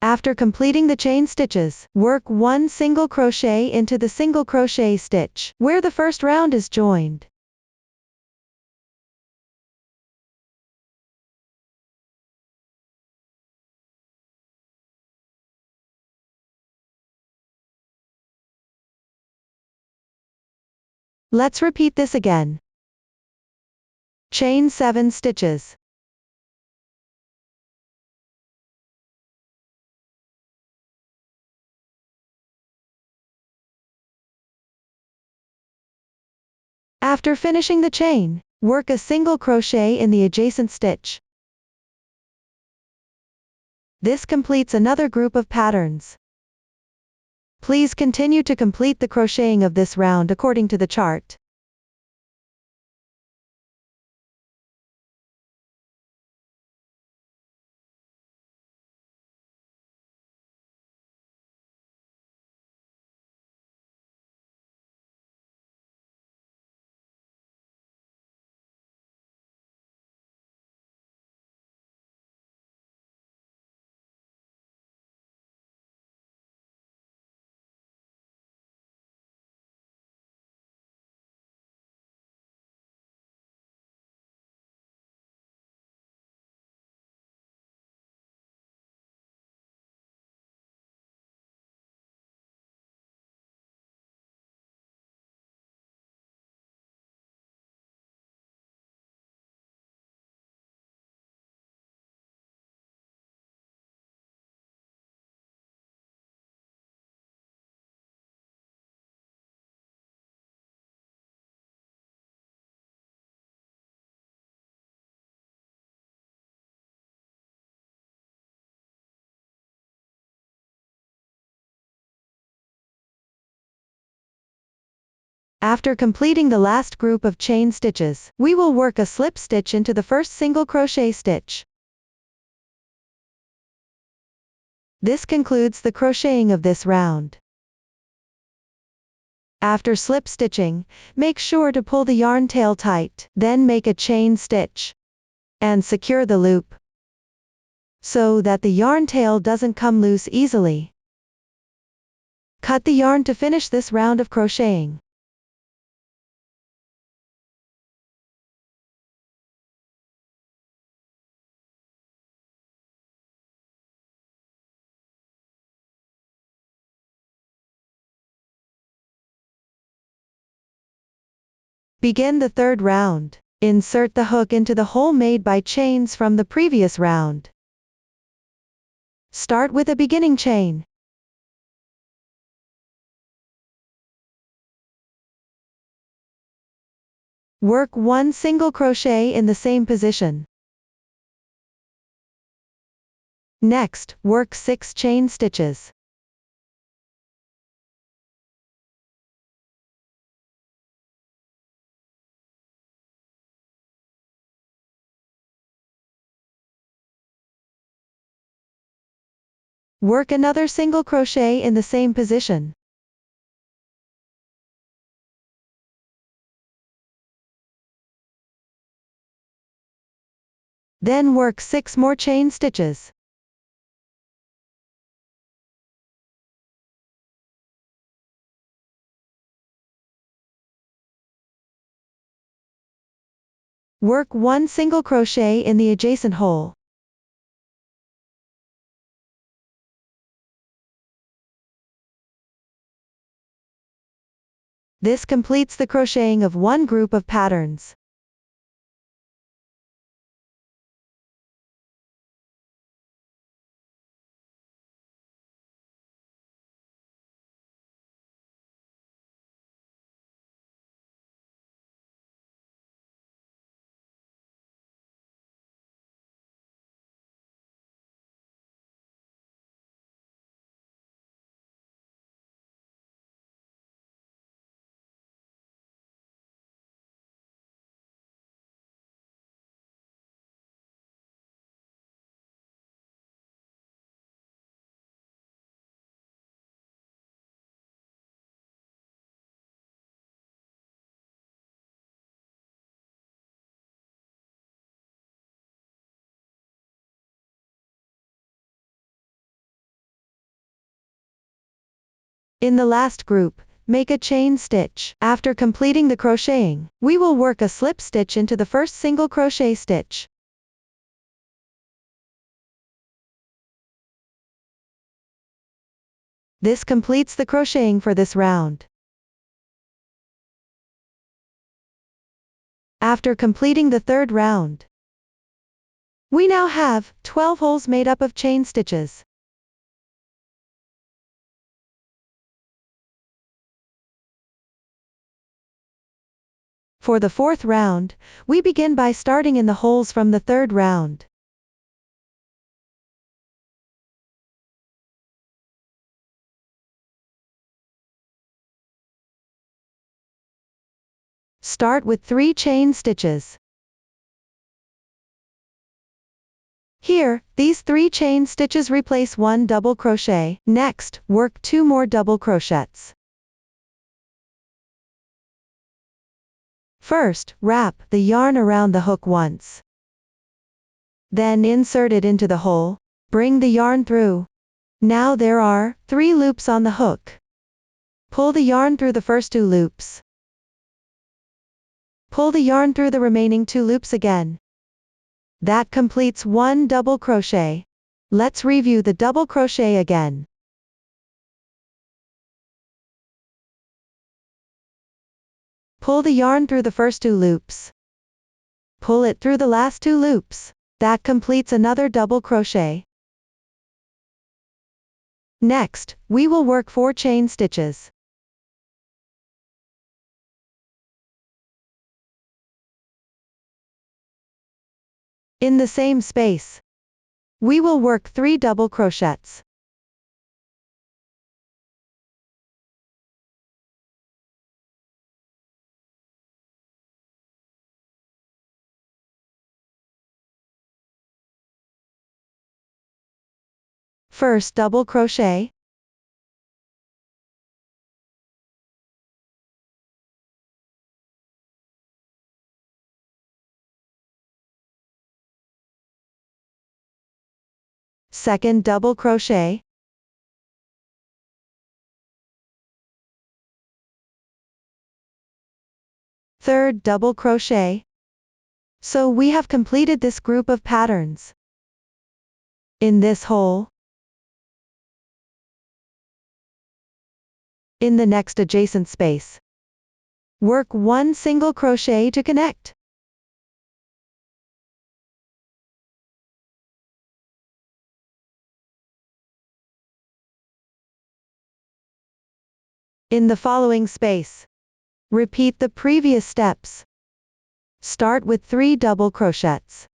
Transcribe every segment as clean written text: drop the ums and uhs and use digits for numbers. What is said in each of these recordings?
After completing the chain stitches, work one single crochet into the single crochet stitch, where the first round is joined. Let's repeat this again. Chain 7 stitches. After finishing the chain, work a single crochet in the adjacent stitch. This completes another group of patterns. Please continue to complete the crocheting of this round according to the chart. After completing the last group of chain stitches, we will work a slip stitch into the first single crochet stitch. This concludes the crocheting of this round. After slip stitching, make sure to pull the yarn tail tight, then make a chain stitch and secure the loop so that the yarn tail doesn't come loose easily. Cut the yarn to finish this round of crocheting. Begin the third round. Insert the hook into the hole made by chains from the previous round. Start with a beginning chain. Work one single crochet in the same position. Next, work 6 chain stitches. Work another single crochet in the same position. Then work 6 more chain stitches. Work one single crochet in the adjacent hole. This completes the crocheting of one group of patterns. In the last group, make a chain stitch. After completing the crocheting, we will work a slip stitch into the first single crochet stitch. This completes the crocheting for this round. After completing the third round, we now have 12 holes made up of chain stitches. For the fourth round, we begin by starting in the holes from the third round. Start with 3 chain stitches. Here, these 3 chain stitches replace 1 double crochet. Next, work 2 more double crochets. First, wrap the yarn around the hook once. Then insert it into the hole. Bring the yarn through. Now there are 3 loops on the hook. Pull the yarn through the first 2 loops. Pull the yarn through the remaining 2 loops again. That completes 1 double crochet. Let's review the double crochet again. Pull the yarn through the first 2 loops. Pull it through the last 2 loops. That completes another double crochet. Next, we will work 4 chain stitches. In the same space, we will work 3 double crochets. First double crochet. Second double crochet. Third double crochet. So we have completed this group of patterns. In this hole, in the next adjacent space, work 1 single crochet to connect. In the following space, repeat the previous steps. Start with 3 double crochets.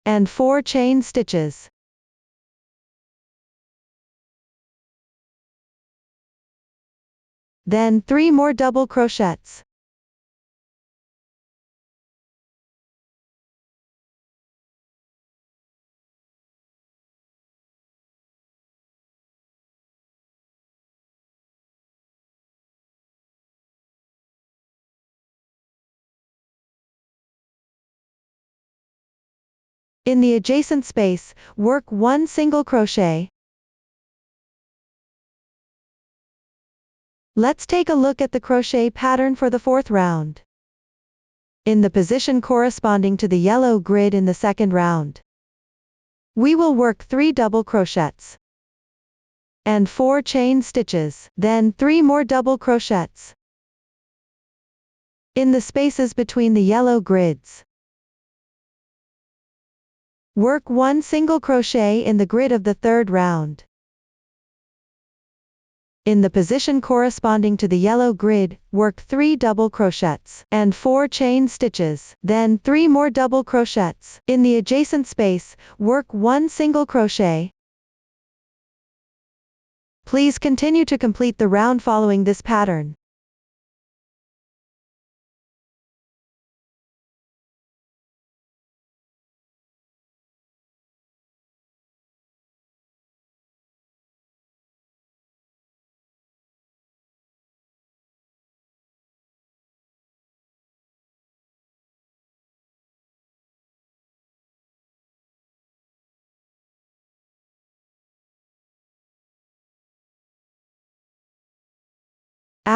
And 4 chain stitches. Then 3 more double crochets. In the adjacent space, work 1 single crochet. Let's take a look at the crochet pattern for the fourth round. In the position corresponding to the yellow grid in the second round, we will work 3 double crochets and 4 chain stitches, then 3 more double crochets. In the spaces between the yellow grids, work 1 single crochet in the grid of the third round. In the position corresponding to the yellow grid, work 3 double crochets and 4 chain stitches, then 3 more double crochets. In the adjacent space, work 1 single crochet. Please continue to complete the round following this pattern.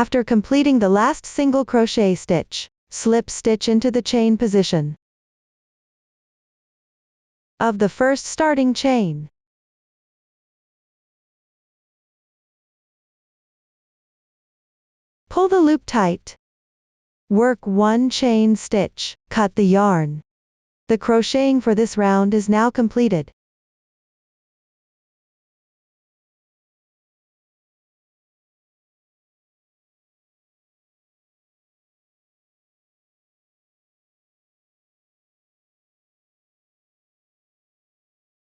After completing the last single crochet stitch, slip stitch into the chain position of the first starting chain. Pull the loop tight. Work 1 chain stitch, cut the yarn. The crocheting for this round is now completed.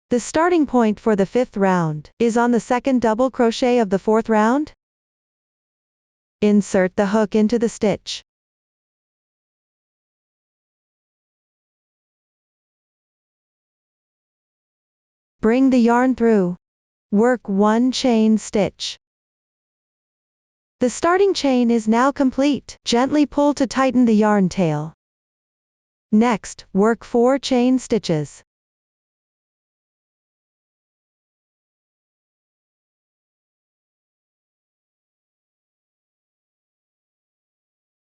The starting point for the 5th round is on the second double crochet of the 4th round. Insert the hook into the stitch. Bring the yarn through. Work 1 chain stitch. The starting chain is now complete. Gently pull to tighten the yarn tail. Next, work 4 chain stitches.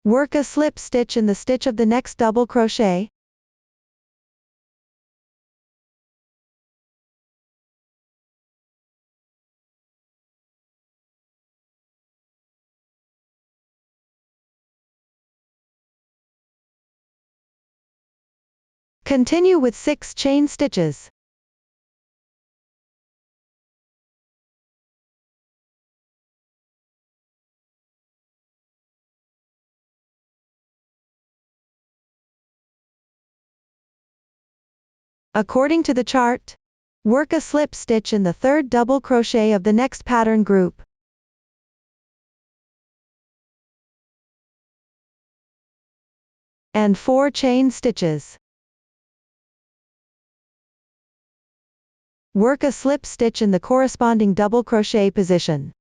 Work a slip stitch in the stitch of the next double crochet. Continue with 6 chain stitches. According to the chart, work a slip stitch in the 3rd double crochet of the next pattern group. And 4 chain stitches. Work a slip stitch in the corresponding double crochet position.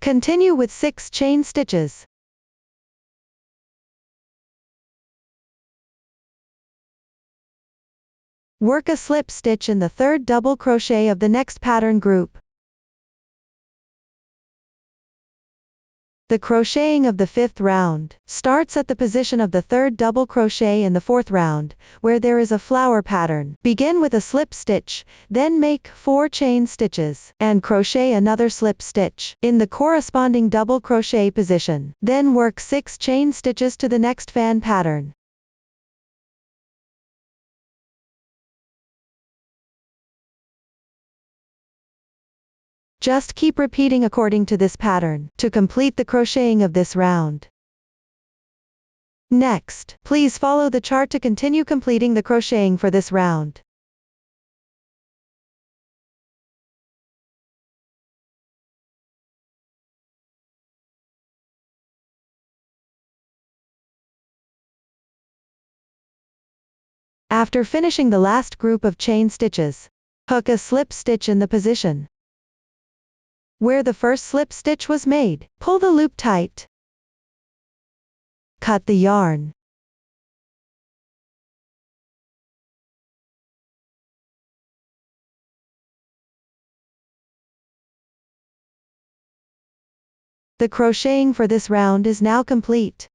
Continue with 6 chain stitches. Work a slip stitch in the 3rd double crochet of the next pattern group. The crocheting of the 5th round starts at the position of the 3rd double crochet in the 4th round, where there is a flower pattern. Begin with a slip stitch, then make 4 chain stitches, and crochet another slip stitch in the corresponding double crochet position. Then work 6 chain stitches to the next fan pattern. Just keep repeating according to this pattern to complete the crocheting of this round. Next, please follow the chart to continue completing the crocheting for this round. After finishing the last group of chain stitches, hook a slip stitch in the position where the first slip stitch was made. Pull the loop tight. Cut the yarn. The crocheting for this round is now complete.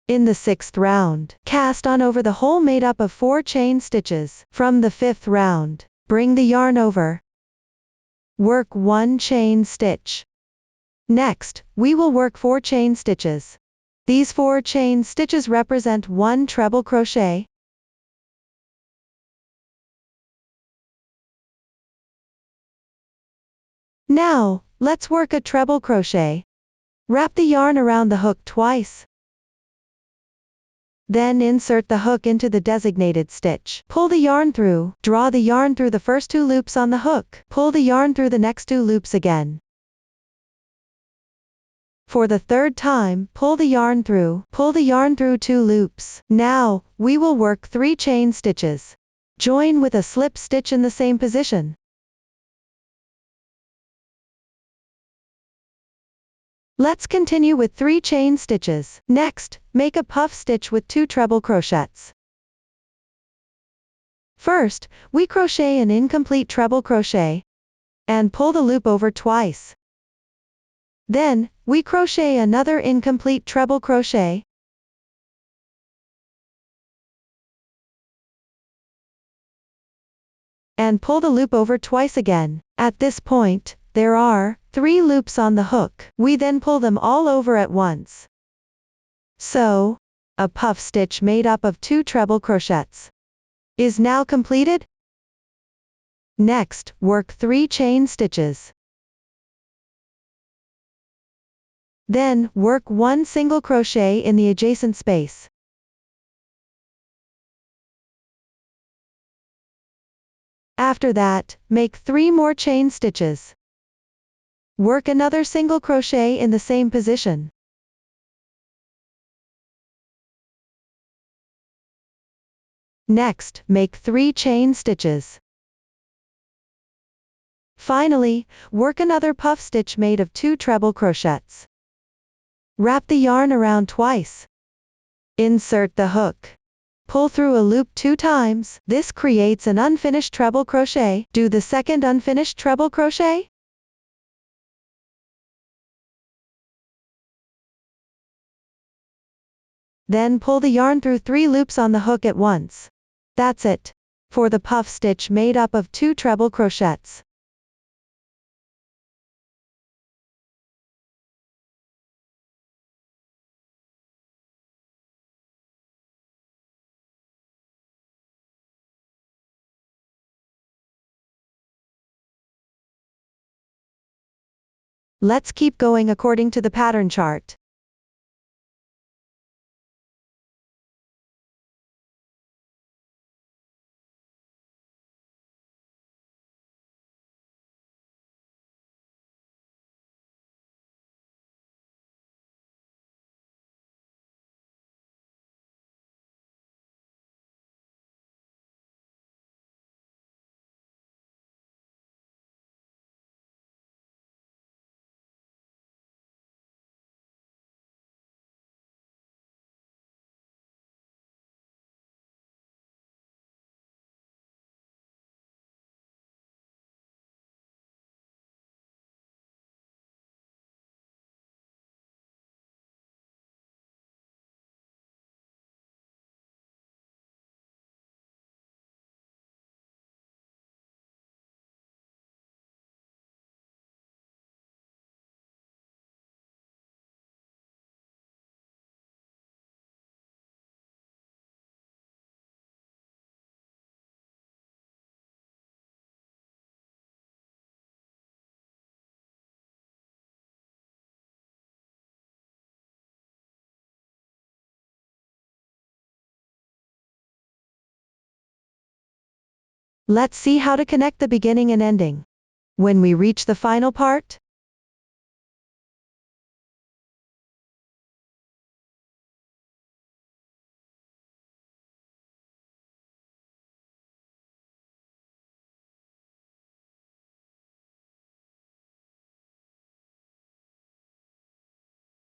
In the 6th round, cast on over the hole made up of 4 chain stitches. From the 5th round, bring the yarn over. Work 1 chain stitch. Next, we will work 4 chain stitches. These 4 chain stitches represent 1 treble crochet. Now, let's work a treble crochet. Wrap the yarn around the hook twice. Then insert the hook into the designated stitch. Pull the yarn through. Draw the yarn through the first 2 loops on the hook. Pull the yarn through the next 2 loops again. For the 3rd time, pull the yarn through. Pull the yarn through 2 loops. Now, we will work 3 chain stitches. Join with a slip stitch in the same position. Let's continue with 3 chain stitches. Next, make a puff stitch with 2 treble crochets. First, we crochet an incomplete treble crochet and pull the loop over twice. Then, we crochet another incomplete treble crochet and pull the loop over twice again. At this point, there are 3 loops on the hook. We then pull them all over at once. So, a puff stitch made up of 2 treble crochets is now completed. Next, work 3 chain stitches. Then, work 1 single crochet in the adjacent space. After that, make 3 more chain stitches. Work another single crochet in the same position. Next, make 3 chain stitches. Finally, work another puff stitch made of 2 treble crochets. Wrap the yarn around twice. Insert the hook. Pull through a loop 2 times. This creates an unfinished treble crochet. Do the second unfinished treble crochet. Then pull the yarn through 3 loops on the hook at once. That's it for the puff stitch made up of 2 treble crochets. Let's keep going according to the pattern chart. Let's see how to connect the beginning and ending when we reach the final part.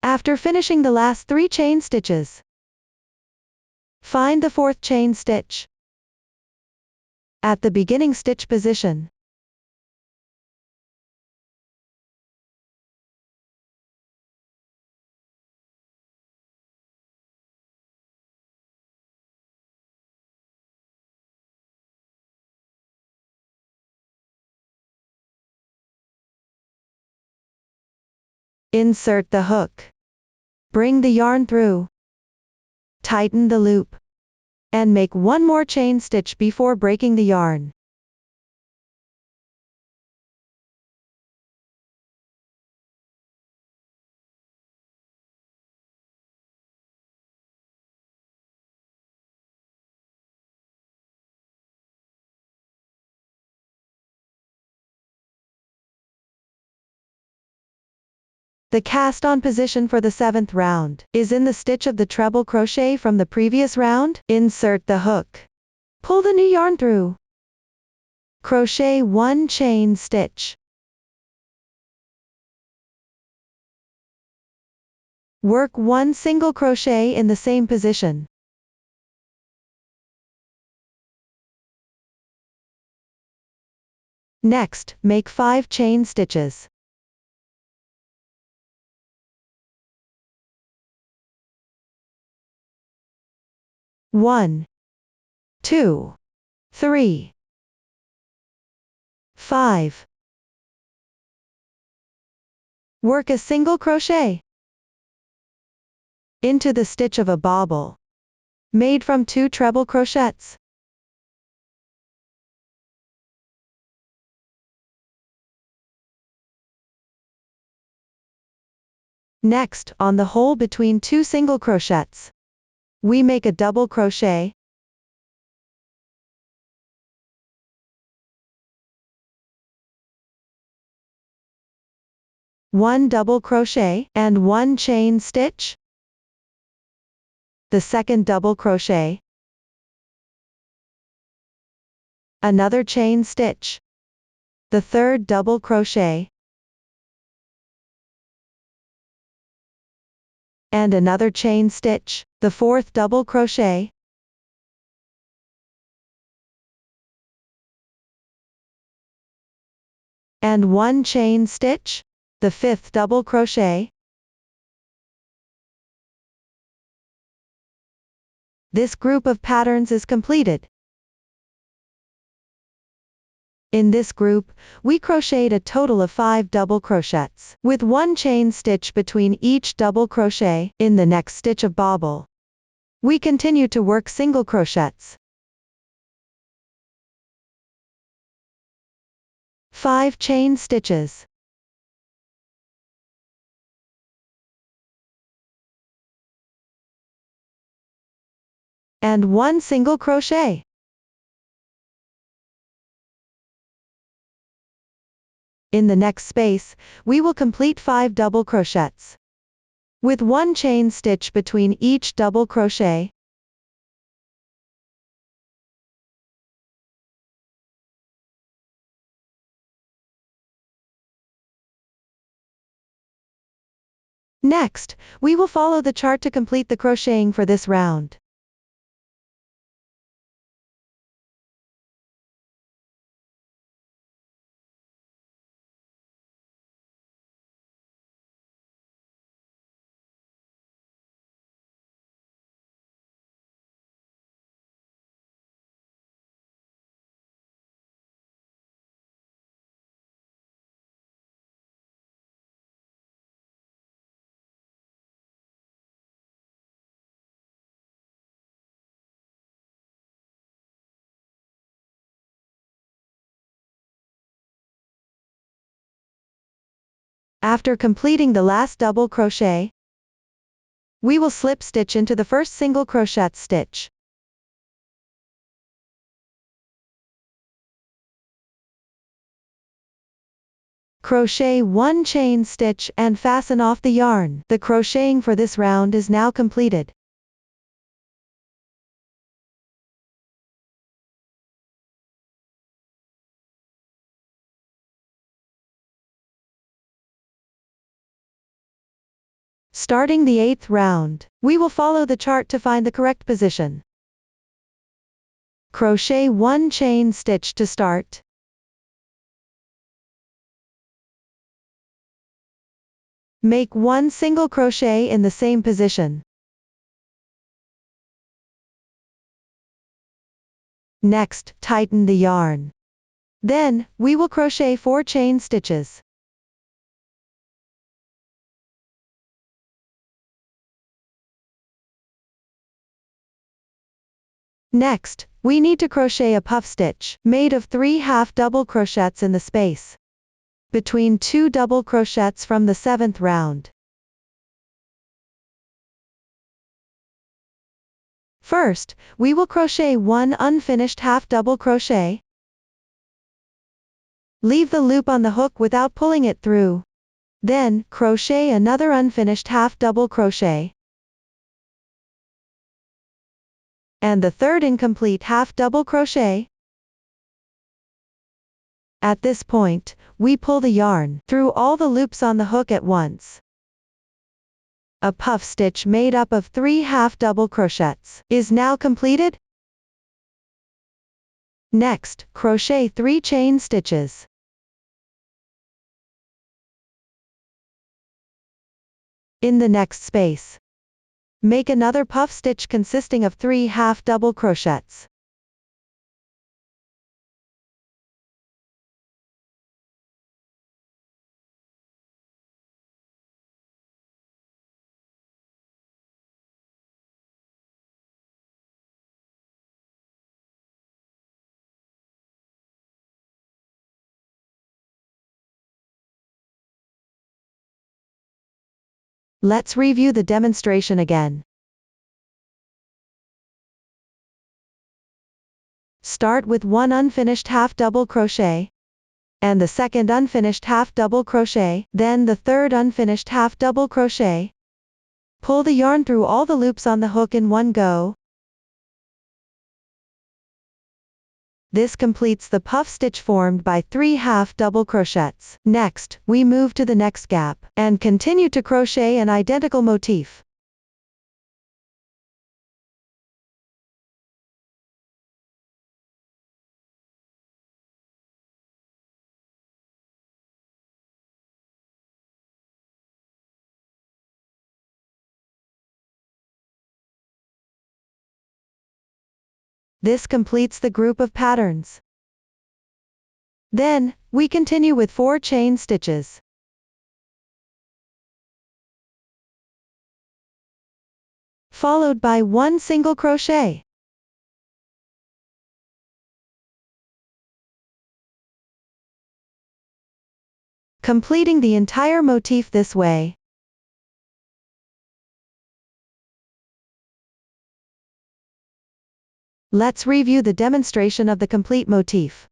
After finishing the last 3 chain stitches, find the 4th chain stitch at the beginning stitch position. Insert the hook. Bring the yarn through. Tighten the loop. And make 1 more chain stitch before breaking the yarn. The cast on position for the 7th round is in the stitch of the treble crochet from the previous round. Insert the hook. Pull the new yarn through. Crochet 1 chain stitch. Work one single crochet in the same position. Next, make 5 chain stitches. 1, 2, 3, 5. Work a single crochet into the stitch of a bobble, made from 2 treble crochets. Next, on the hole between 2 single crochets, we make a double crochet, one double crochet, and 1 chain stitch, the second double crochet, another chain stitch, the third double crochet, and another chain stitch, the fourth double crochet, and 1 chain stitch, the fifth double crochet. This group of patterns is completed. In this group, we crocheted a total of 5 double crochets, with 1 chain stitch between each double crochet. In the next stitch of bobble, we continue to work single crochets. 5 chain stitches. And 1 single crochet. In the next space, we will complete 5 double crochets, with 1 chain stitch between each double crochet. Next, we will follow the chart to complete the crocheting for this round. After completing the last double crochet, we will slip stitch into the first single crochet stitch. Crochet 1 chain stitch and fasten off the yarn. The crocheting for this round is now completed. Starting the 8th round, we will follow the chart to find the correct position. Crochet 1 chain stitch to start. Make 1 single crochet in the same position. Next, tighten the yarn. Then, we will crochet 4 chain stitches. Next, we need to crochet a puff stitch, made of 3 half double crochets in the space between 2 double crochets from the 7th round. First, we will crochet 1 unfinished half double crochet. Leave the loop on the hook without pulling it through. Then, crochet another unfinished half double crochet, and the third incomplete half double crochet. At this point, we pull the yarn through all the loops on the hook at once. A puff stitch made up of 3 half double crochets is now completed. Next, crochet 3 chain stitches. In the next space, make another puff stitch consisting of 3 half double crochets. Let's review the demonstration again. Start with one unfinished half double crochet, and the second unfinished half double crochet, then the third unfinished half double crochet. Pull the yarn through all the loops on the hook in one go. This completes the puff stitch formed by 3 half double crochets. Next, we move to the next gap, and continue to crochet an identical motif. This completes the group of patterns. Then, we continue with 4 chain stitches. Followed by 1 single crochet. Completing the entire motif this way. Let's review the demonstration of the complete motif.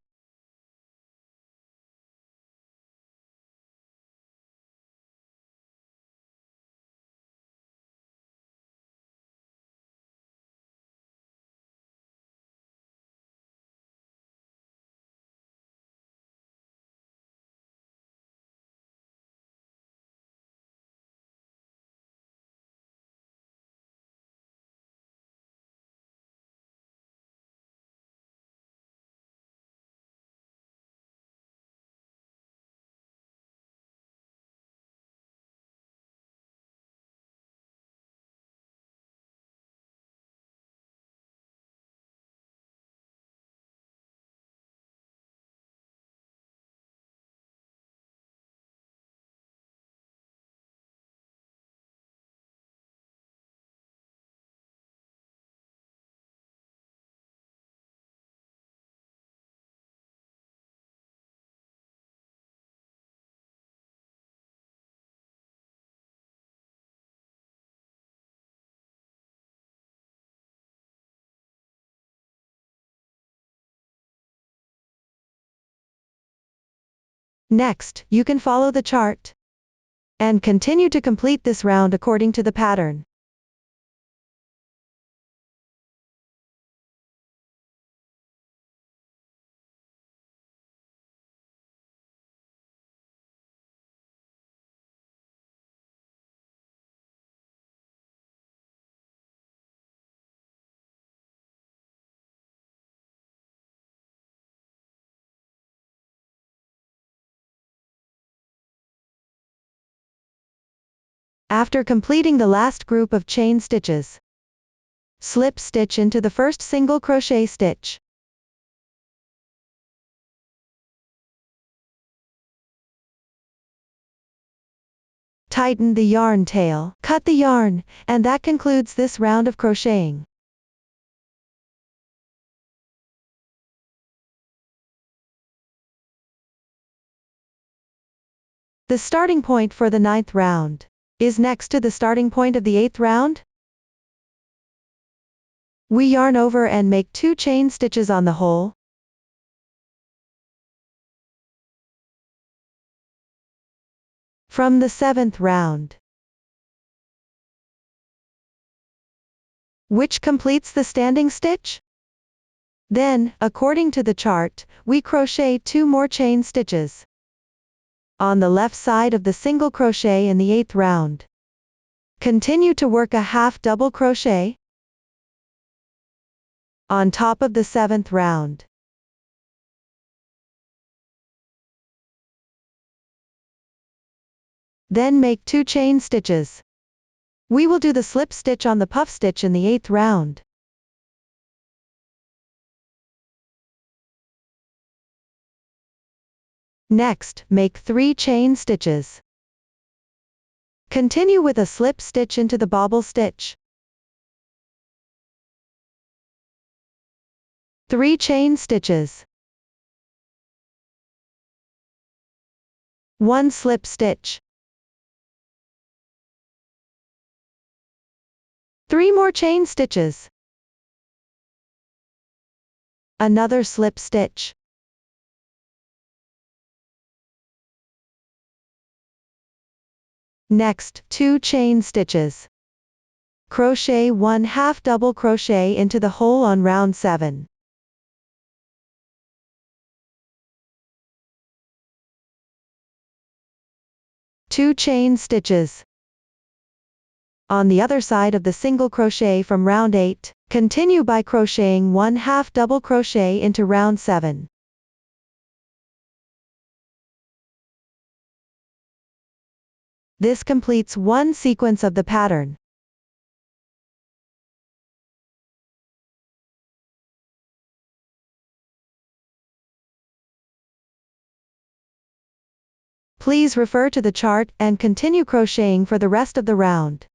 Next, you can follow the chart and continue to complete this round according to the pattern. After completing the last group of chain stitches, slip stitch into the first single crochet stitch. Tighten the yarn tail, cut the yarn, and that concludes this round of crocheting. The starting point for the 9th round is next to the starting point of the 8th round. We yarn over and make 2 chain stitches on the hole. From the 7th round, which completes the standing stitch. Then, according to the chart, we crochet 2 more chain stitches on the left side of the single crochet in the 8th round. Continue to work a half double crochet on top of the 7th round. Then make 2 chain stitches. We will do the slip stitch on the puff stitch in the 8th round. Next, make 3 chain stitches. Continue with a slip stitch into the bobble stitch. 3 chain stitches. 1 slip stitch. 3 more chain stitches. Another slip stitch. Next, 2 chain stitches. Crochet 1 half double crochet into the hole on round 7. Two chain stitches. On the other side of the single crochet from round 8, continue by crocheting 1 half double crochet into round 7. This completes one sequence of the pattern. Please refer to the chart and continue crocheting for the rest of the round.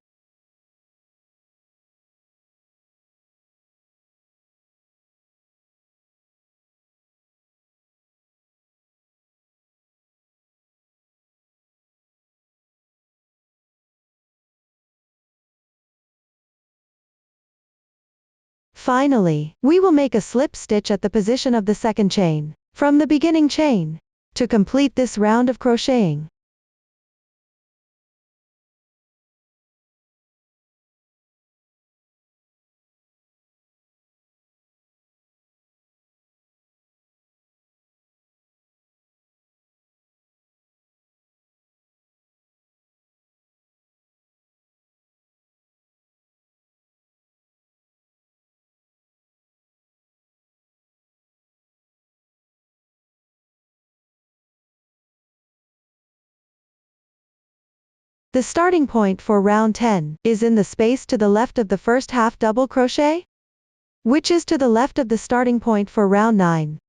Finally, we will make a slip stitch at the position of the second chain, from the beginning chain, to complete this round of crocheting. The starting point for round 10 is in the space to the left of the first half double crochet, which is to the left of the starting point for round 9.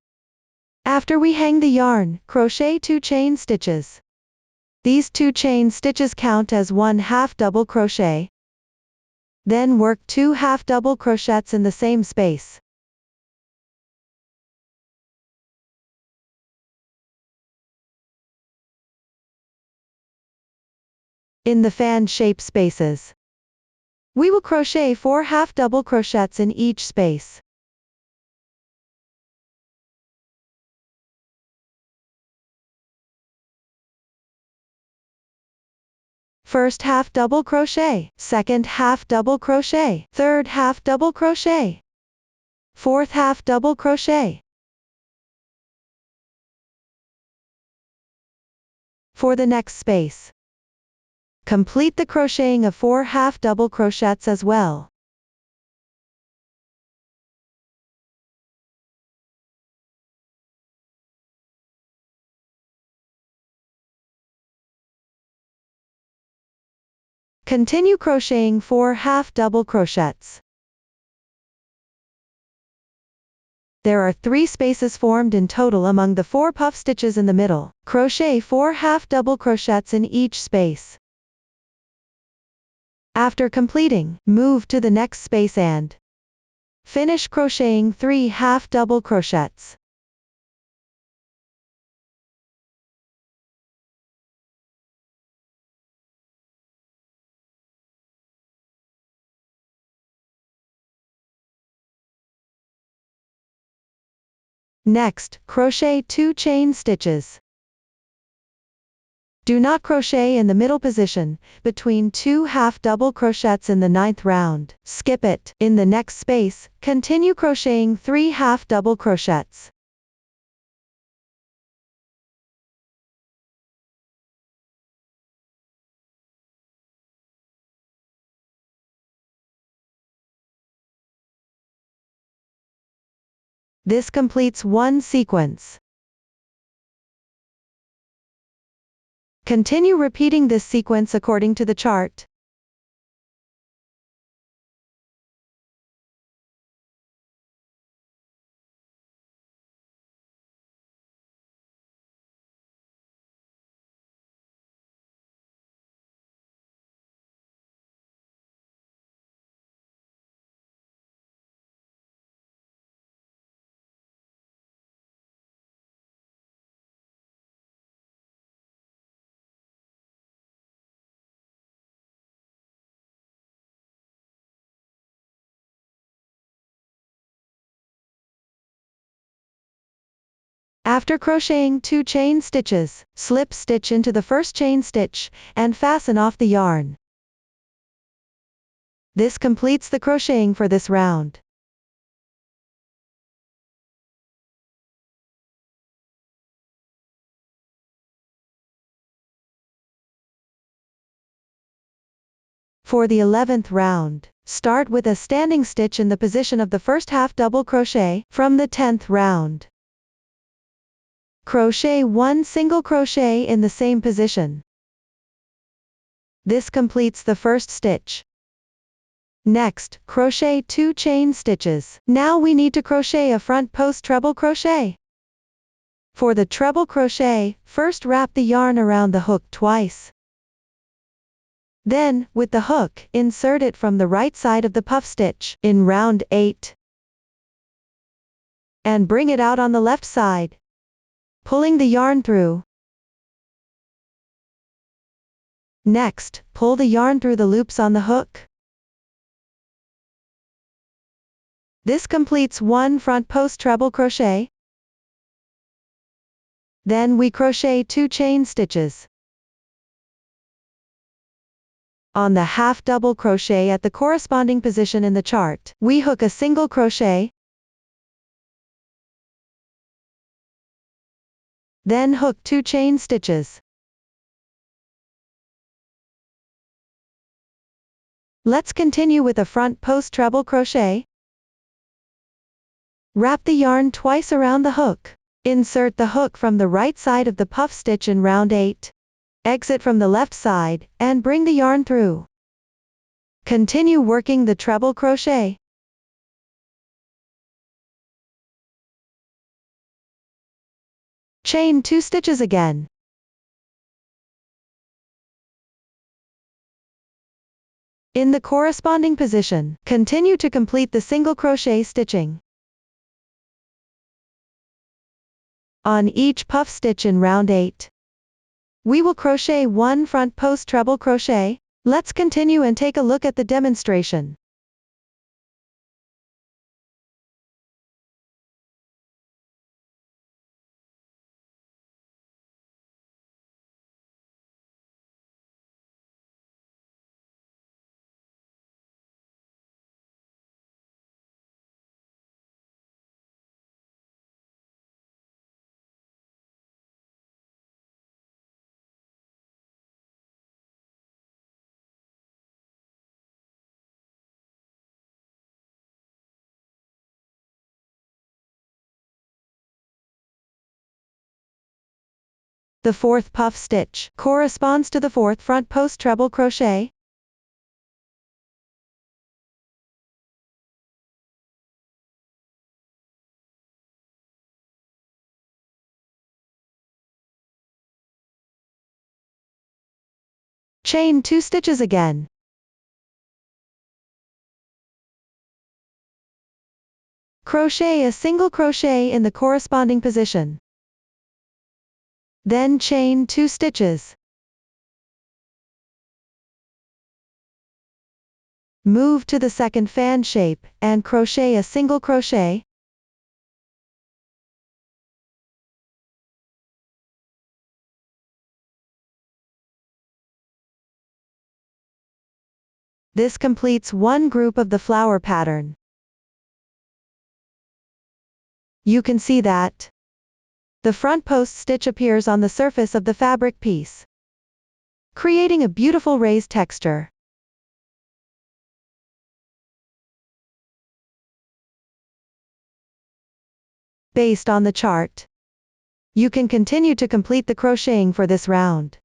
After we hang the yarn, crochet 2 chain stitches. These 2 chain stitches count as 1 half double crochet. Then work 2 half double crochets in the same space. In the fan shape spaces, we will crochet 4 half double crochets in each space. First half double crochet, second half double crochet, third half double crochet, fourth half double crochet. For the next space, complete the crocheting of 4 half double crochets as well. Continue crocheting 4 half double crochets. There are 3 spaces formed in total among the 4 puff stitches in the middle. Crochet 4 half double crochets in each space. After completing, move to the next space and finish crocheting 3 half double crochets. Next, crochet 2 chain stitches. Do not crochet in the middle position, between 2 half double crochets in the 9th round. Skip it. In the next space, continue crocheting 3 half double crochets. This completes one sequence. Continue repeating this sequence according to the chart. After crocheting 2 chain stitches, slip stitch into the first chain stitch, and fasten off the yarn. This completes the crocheting for this round. For the 11th round, start with a standing stitch in the position of the first half double crochet from the 10th round. Crochet 1 single crochet in the same position. This completes the first stitch. Next, crochet 2 chain stitches. Now we need to crochet a front post treble crochet. For the treble crochet, first wrap the yarn around the hook twice. Then, with the hook, insert it from the right side of the puff stitch, in round 8. And bring it out on the left side, pulling the yarn through. Next, pull the yarn through the loops on the hook. This completes one front post treble crochet. Then we crochet 2 chain stitches. On the half double crochet at the corresponding position in the chart, we hook a single crochet. Then hook 2 chain stitches. Let's continue with a front post treble crochet. Wrap the yarn twice around the hook. Insert the hook from the right side of the puff stitch in round 8. Exit from the left side, and bring the yarn through. Continue working the treble crochet. Chain 2 stitches again. In the corresponding position, continue to complete the single crochet stitching. On each puff stitch in round 8, we will crochet 1 front post treble crochet. Let's continue and take a look at the demonstration. The 4th puff stitch corresponds to the 4th front post treble crochet. Chain 2 stitches again. Crochet a single crochet in the corresponding position. Then chain 2 stitches. Move to the second fan shape, and crochet a single crochet. This completes one group of the flower pattern. You can see that the front post stitch appears on the surface of the fabric piece, creating a beautiful raised texture. based on the chart. You can continue to complete the crocheting for this round.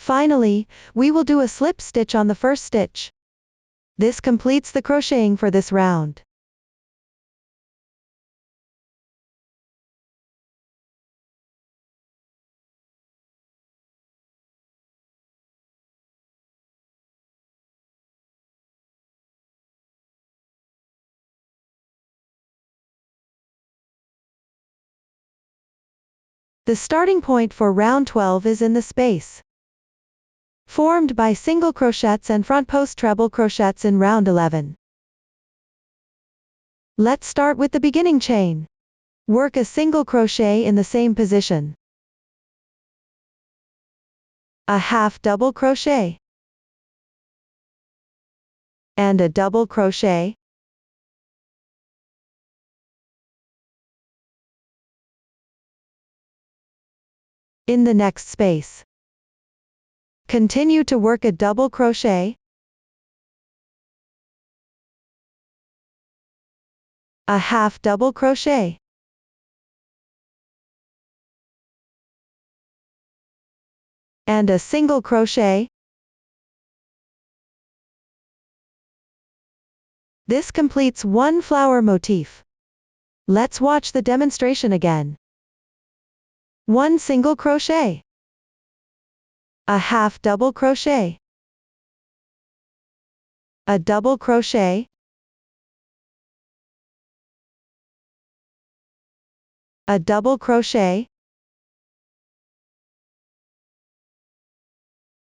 Finally, we will do a slip stitch on the first stitch. This completes the crocheting for this round. The starting point for round 12 is in the space formed by single crochets and front post treble crochets in round 11. Let's start with the beginning chain. Work a single crochet in the same position. A half double crochet. And a double crochet. In the next space. Continue to work a double crochet. A half double crochet. And a single crochet. This completes one flower motif. Let's watch the demonstration again. 1 single crochet. A half double crochet. A double crochet. A double crochet.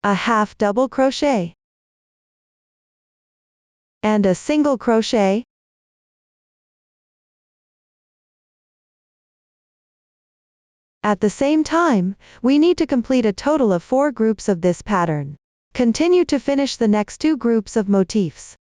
A half double crochet. And a single crochet. At the same time, we need to complete a total of 4 groups of this pattern. Continue to finish the next 2 groups of motifs.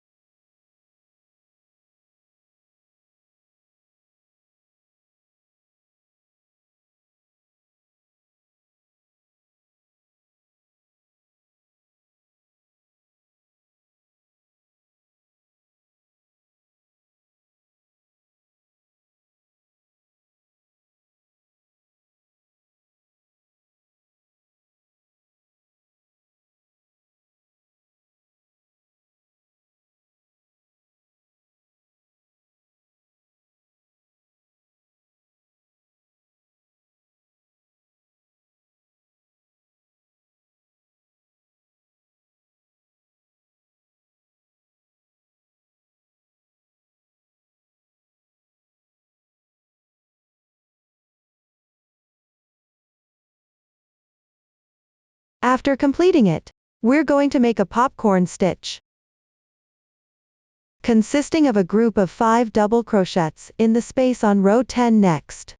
After completing it, we're going to make a popcorn stitch, consisting of a group of 5 double crochets in the space on row 10 next.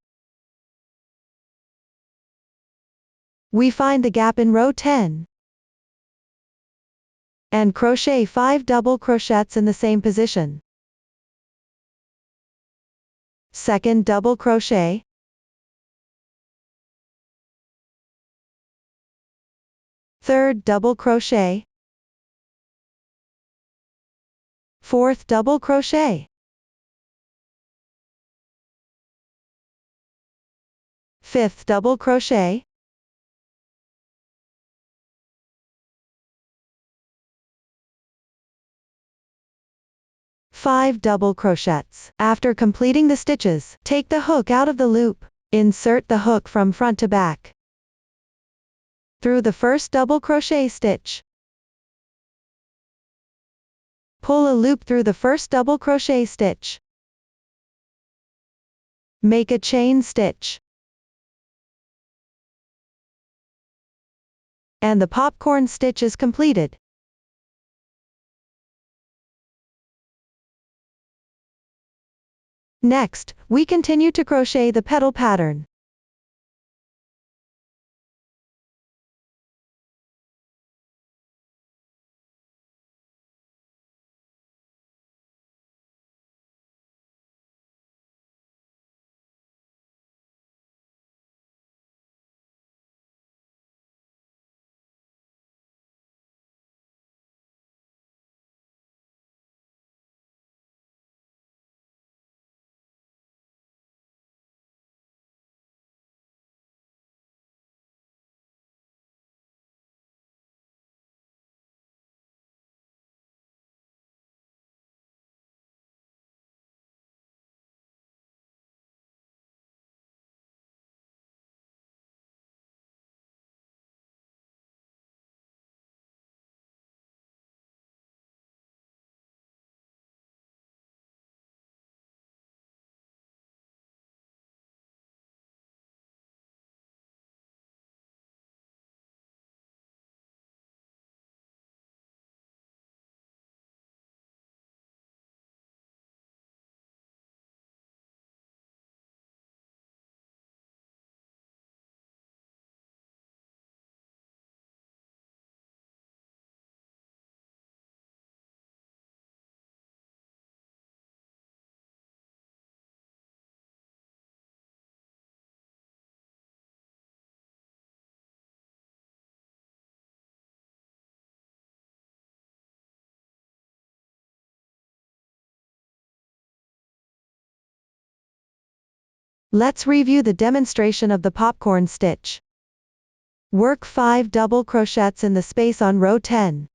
We find the gap in row 10 and crochet 5 double crochets in the same position. Second double crochet. Third double crochet. Fourth double crochet. Fifth double crochet. Five double crochets. After completing the stitches, take the hook out of the loop. Insert the hook from front to back through the first double crochet stitch. Pull a loop through the first double crochet stitch. Make a chain stitch. And the popcorn stitch is completed. Next, we continue to crochet the petal pattern. Let's review the demonstration of the popcorn stitch. Work 5 double crochets in the space on row 10.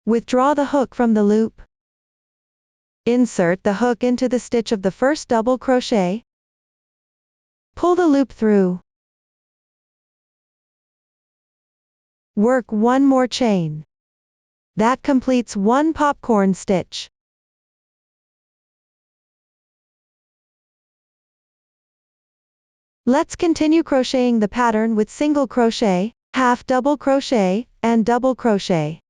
Withdraw the hook from the loop. Insert the hook into the stitch of the first double crochet. Pull the loop through. Work one more chain. That completes one popcorn stitch. Let's continue crocheting the pattern with single crochet, half double crochet, and double crochet.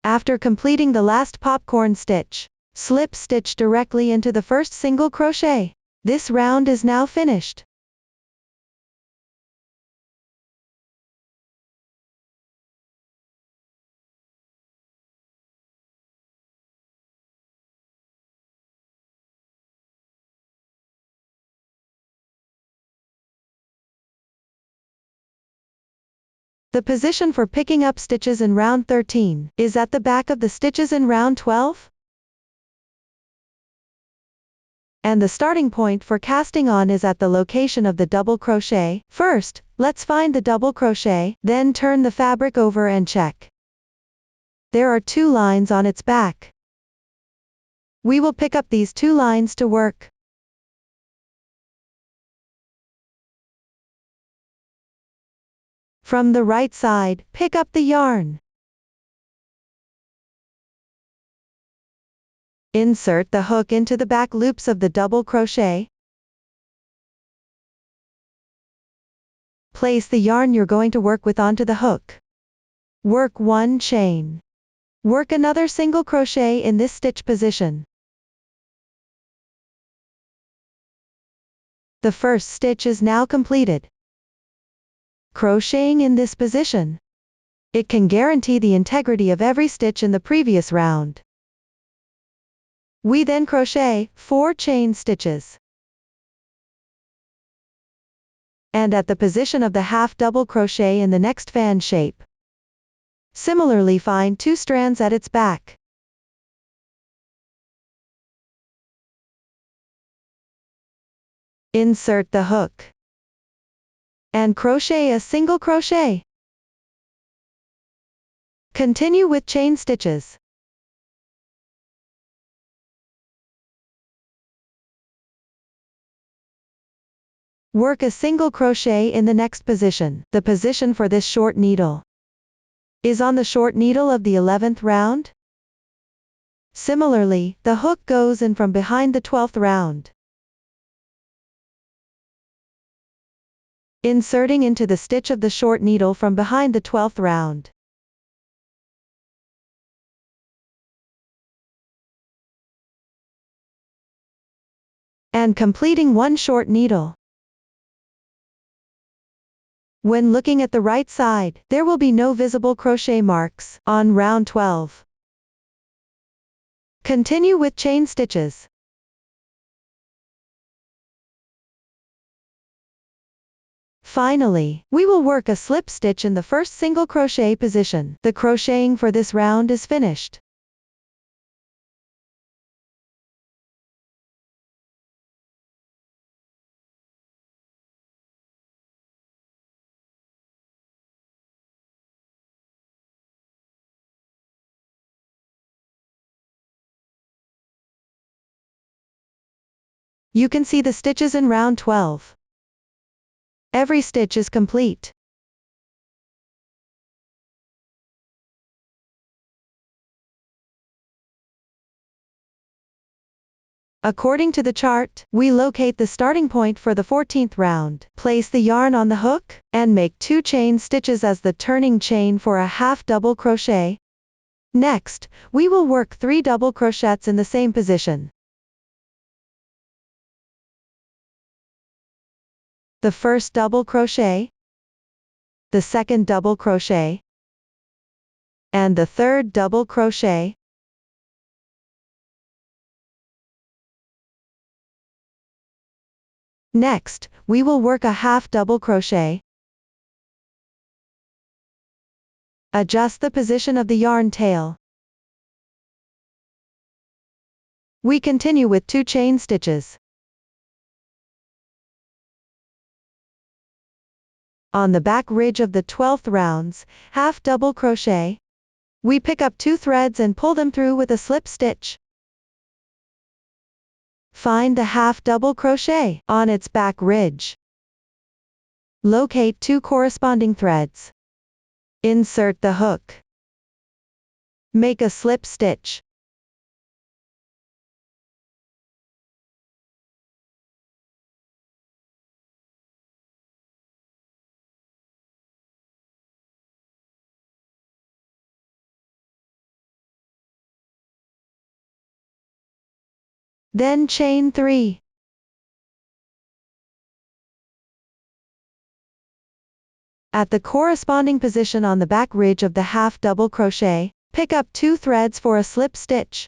After completing the last popcorn stitch, slip stitch directly into the first single crochet. This round is now finished. The position for picking up stitches in round 13 is at the back of the stitches in round 12. And the starting point for casting on is at the location of the double crochet. First, let's find the double crochet, then turn the fabric over and check. There are 2 lines on its back. We will pick up these 2 lines to work. From the right side, pick up the yarn. Insert the hook into the back loops of the double crochet. Place the yarn you're going to work with onto the hook. Work 1 chain. Work another single crochet in this stitch position. The first stitch is now completed. Crocheting in this position, it can guarantee the integrity of every stitch in the previous round. We then crochet 4 chain stitches. And at the position of the half double crochet in the next fan shape. Similarly, find 2 strands at its back. Insert the hook. And crochet a single crochet. Continue with chain stitches. Work a single crochet in the next position. The position for this short needle is on the short needle of the 11th round. Similarly, the hook goes in from behind the 12th round. Inserting into the stitch of the short needle from behind the 12th round. And completing 1 short needle. When looking at the right side, there will be no visible crochet marks on round 12. Continue with chain stitches. Finally, we will work a slip stitch in the first single crochet position. The crocheting for this round is finished. You can see the stitches in round 12. Every stitch is complete. According to the chart, we locate the starting point for the 14th round. Place the yarn on the hook, and make 2 chain stitches as the turning chain for a half double crochet. Next, we will work 3 double crochets in the same position. The first double crochet, the second double crochet, and the third double crochet. Next, we will work a half double crochet. Adjust the position of the yarn tail. We continue with 2 chain stitches. On the back ridge of the 12th rounds, half double crochet. We pick up 2 threads and pull them through with a slip stitch. Find the half double crochet on its back ridge. Locate 2 corresponding threads. Insert the hook. Make a slip stitch. Then chain 3. At the corresponding position on the back ridge of the half double crochet, pick up 2 threads for a slip stitch.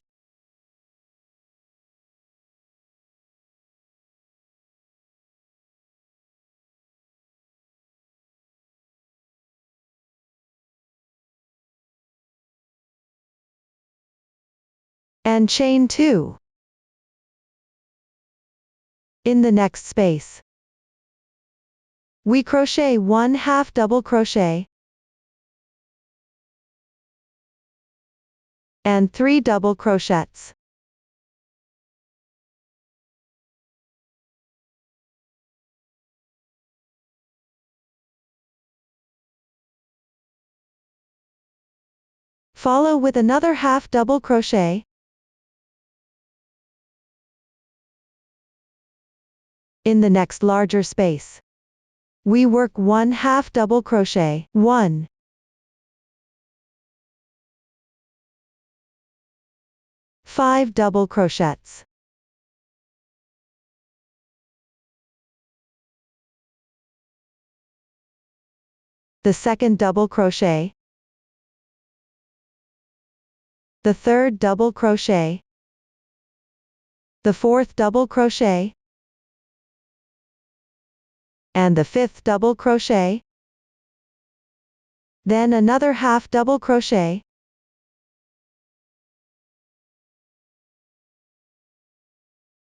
and chain 2. In the next space, we crochet 1 half double crochet and 3 double crochets. Follow with another half double crochet in the next larger space. We work 1 half double crochet, 1, 5 double crochets, the second double crochet, the third double crochet, the fourth double crochet, and the fifth double crochet, then another half double crochet,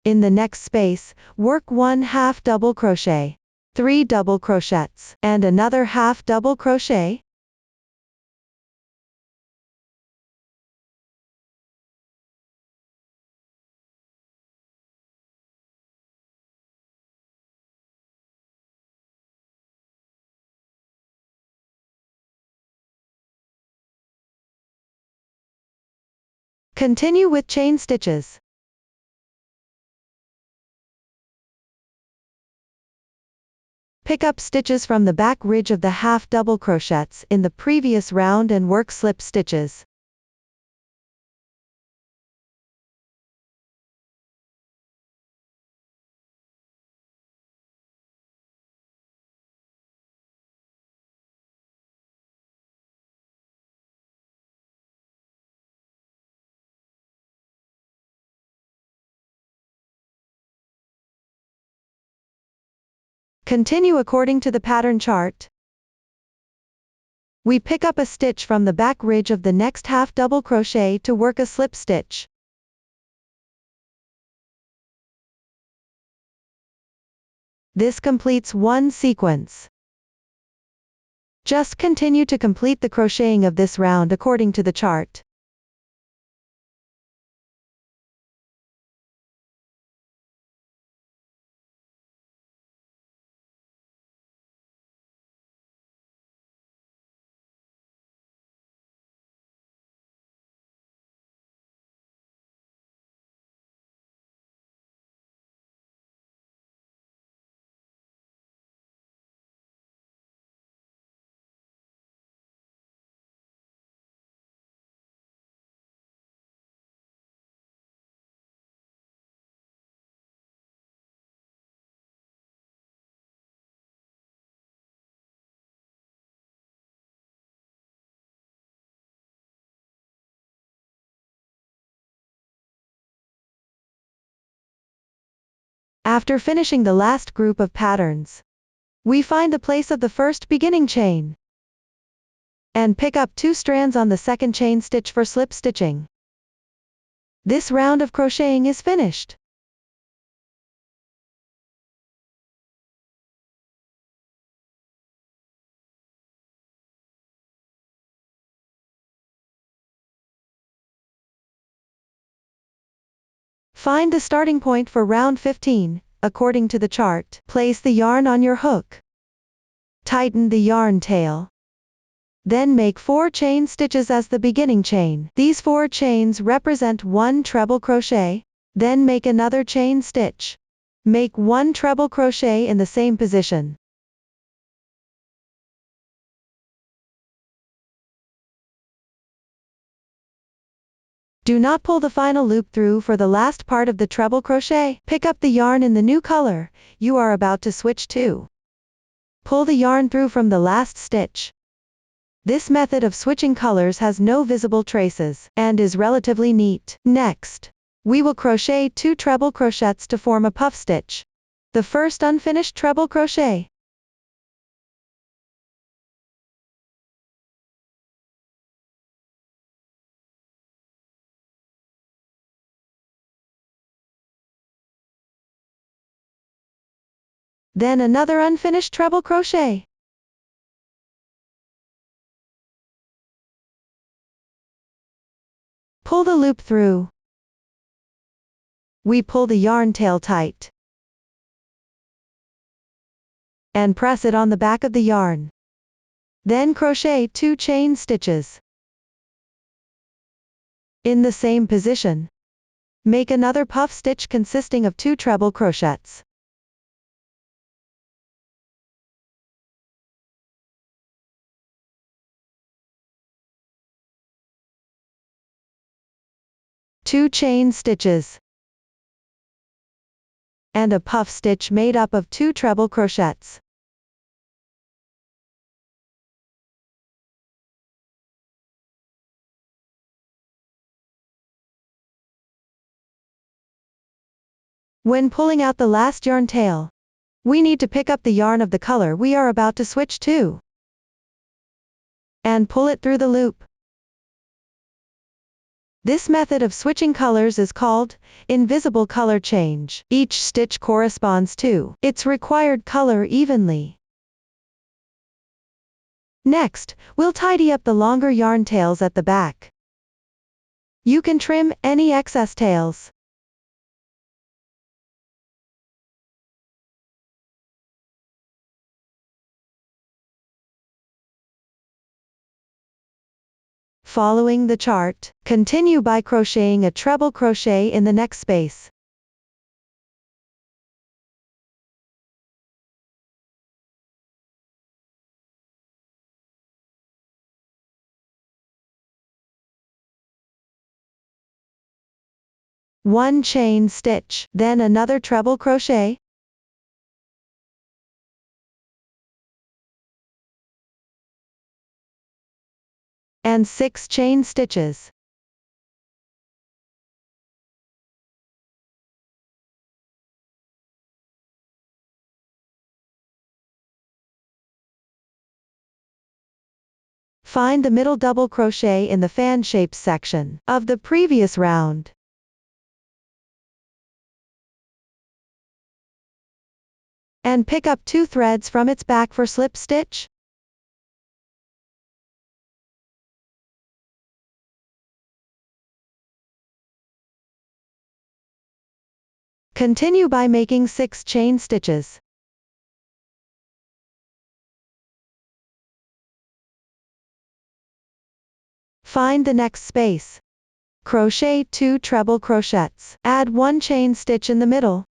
in the next space, work 1 half double crochet, 3 double crochets, and another half double crochet, continue with chain stitches. Pick up stitches from the back ridge of the half double crochets in the previous round and work slip stitches. Continue according to the pattern chart. We pick up a stitch from the back ridge of the next half double crochet to work a slip stitch. This completes one sequence. Just continue to complete the crocheting of this round according to the chart. After finishing the last group of patterns, we find the place of the first beginning chain and pick up 2 strands on the second chain stitch for slip stitching. This round of crocheting is finished. Find the starting point for round 15, according to the chart. Place the yarn on your hook. Tighten the yarn tail. Then make 4 chain stitches as the beginning chain. These 4 chains represent 1 treble crochet. Then make another chain stitch. Make 1 treble crochet in the same position. Do not pull the final loop through for the last part of the treble crochet. Pick up the yarn in the new color you are about to switch to. Pull the yarn through from the last stitch. This method of switching colors has no visible traces, and is relatively neat. Next, we will crochet 2 treble crochets to form a puff stitch. The first unfinished treble crochet. Then another unfinished treble crochet. Pull the loop through. We pull the yarn tail tight and press it on the back of the yarn. Then crochet 2 chain stitches. In the same position, make another puff stitch consisting of 2 treble crochets. Two chain stitches and a puff stitch made up of 2 treble crochets. When pulling out the last yarn tail, we need to pick up the yarn of the color we are about to switch to and pull it through the loop. This method of switching colors is called invisible color change. Each stitch corresponds to its required color evenly. Next, we'll tidy up the longer yarn tails at the back. You can trim any excess tails. Following the chart, continue by crocheting a treble crochet in the next space. One chain stitch, then another treble crochet. And 6 chain stitches. Find the middle double crochet in the fan shapes section of the previous round. And pick up 2 threads from its back for slip stitch. Continue by making 6 chain stitches. Find the next space. Crochet 2 treble crochets. Add 1 chain stitch in the middle.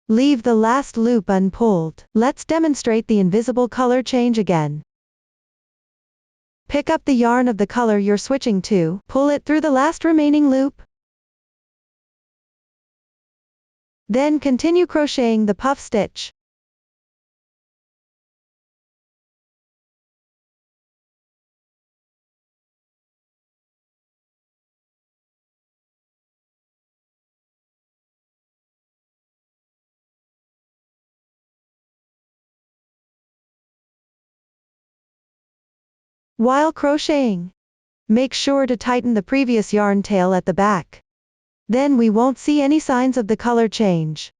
Leave the last loop unpulled. Let's demonstrate the invisible color change again. Pick up the yarn of the color you're switching to, pull it through the last remaining loop. Then continue crocheting the puff stitch. While crocheting, make sure to tighten the previous yarn tail at the back. Then we won't see any signs of the color change.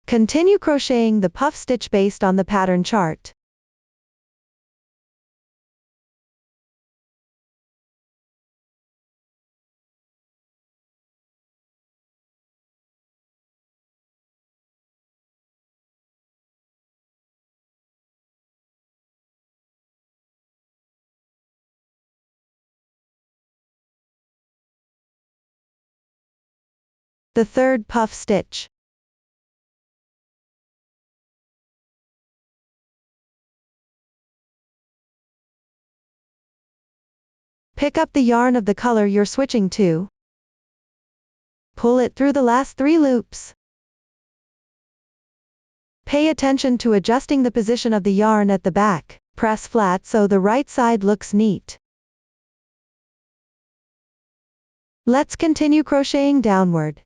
Continue crocheting the puff stitch based on the pattern chart. The third puff stitch. Pick up the yarn of the color you're switching to. Pull it through the last 3 loops. Pay attention to adjusting the position of the yarn at the back. Press flat so the right side looks neat. Let's continue crocheting downward.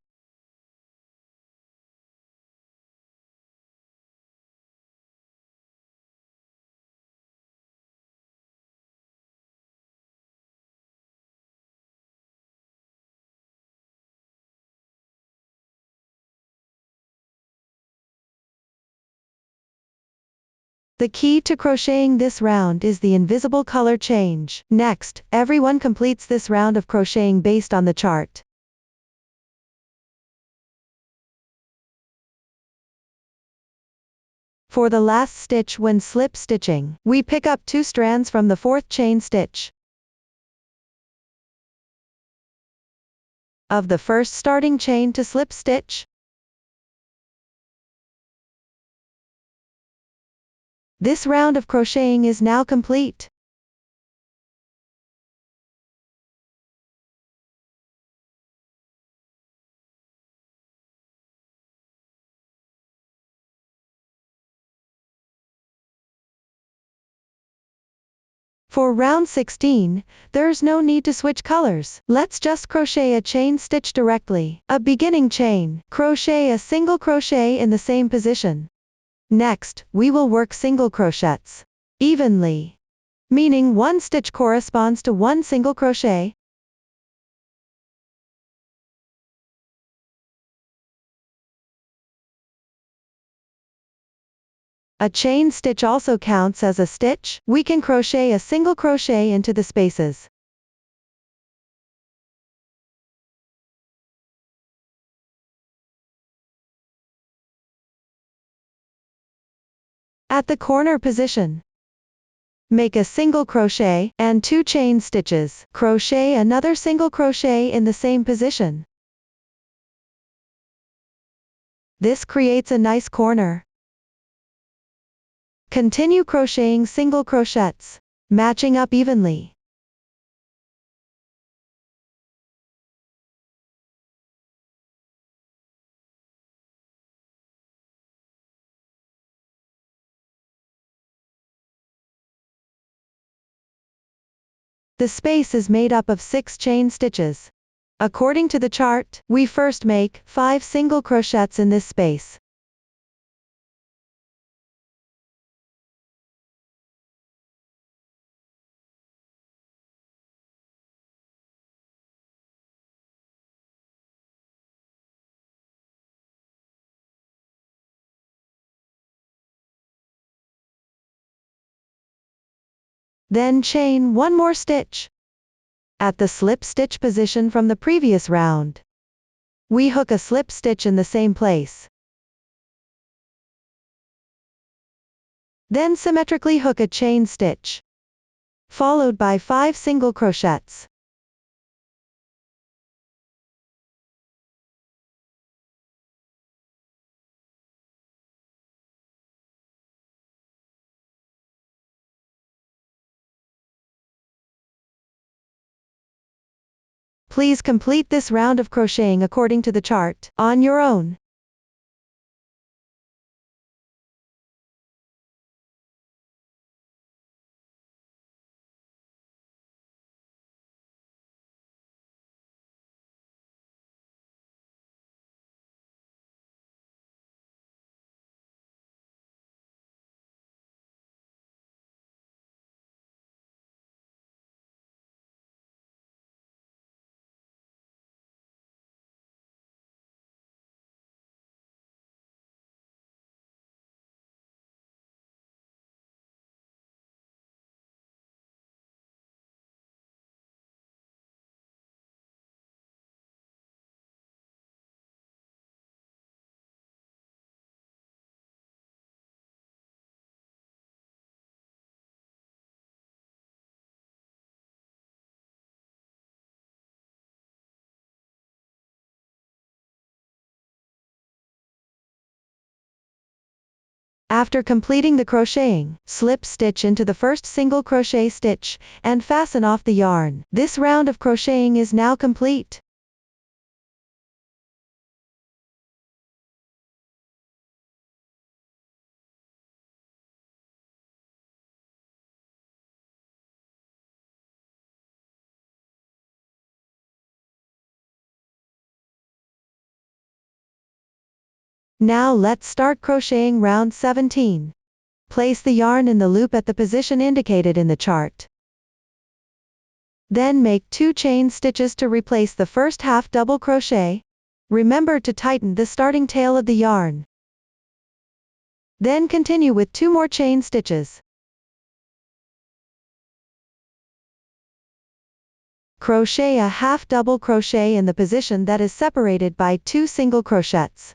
The key to crocheting this round is the invisible color change. Next, everyone completes this round of crocheting based on the chart. For the last stitch when slip stitching, we pick up 2 strands from the 4th chain stitch of the first starting chain to slip stitch. This round of crocheting is now complete. For round 16, there's no need to switch colors. Let's just crochet a chain stitch directly. A beginning chain. Crochet a single crochet in the same position. Next, we will work single crochets evenly, meaning one stitch corresponds to one single crochet. A chain stitch also counts as a stitch. We can crochet a single crochet into the spaces. At the corner position, make a single crochet and 2 chain stitches. Crochet another single crochet in the same position. This creates a nice corner. Continue crocheting single crochets, matching up evenly. The space is made up of 6 chain stitches. According to the chart, we first make 5 single crochets in this space. Then chain 1 more stitch at the slip stitch position from the previous round. We hook a slip stitch in the same place. Then symmetrically hook a chain stitch, followed by 5 single crochets. Please complete this round of crocheting according to the chart on your own. After completing the crocheting, slip stitch into the first single crochet stitch, and fasten off the yarn. This round of crocheting is now complete. Now let's start crocheting round 17. Place the yarn in the loop at the position indicated in the chart. Then make 2 chain stitches to replace the first half double crochet. Remember to tighten the starting tail of the yarn. Then continue with 2 more chain stitches. Crochet a half double crochet in the position that is separated by 2 single crochets.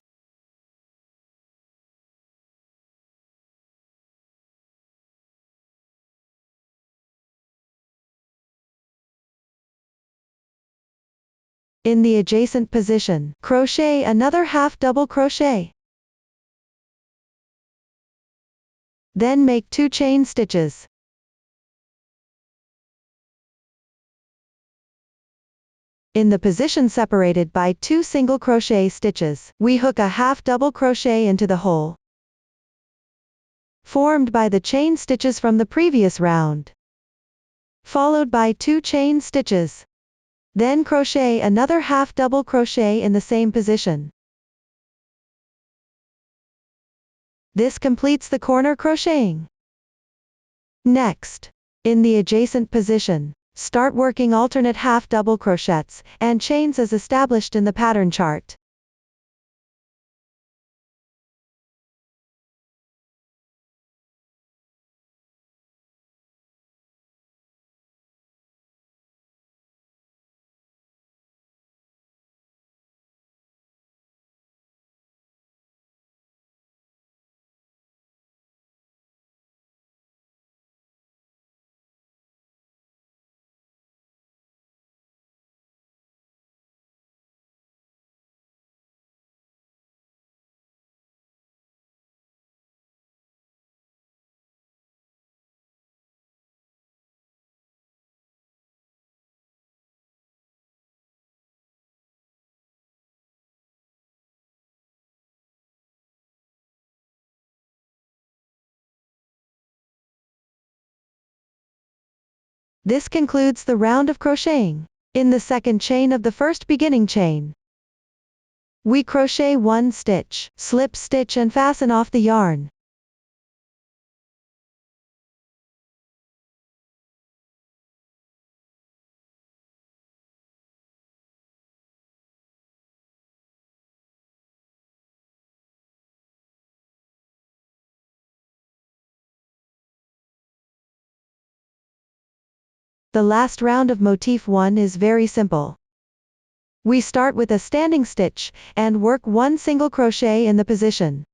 In the adjacent position, crochet another half double crochet. Then make 2 chain stitches. In the position separated by 2 single crochet stitches, we hook a half double crochet into the hole formed by the chain stitches from the previous round, followed by 2 chain stitches. Then crochet another half double crochet in the same position. This completes the corner crocheting. Next, in the adjacent position, start working alternate half double crochets and chains as established in the pattern chart. This concludes the round of crocheting. In the second chain of the first beginning chain, we crochet 1 stitch, slip stitch and fasten off the yarn. The last round of Motif One is very simple. We start with a standing stitch, and work 1 single crochet in the position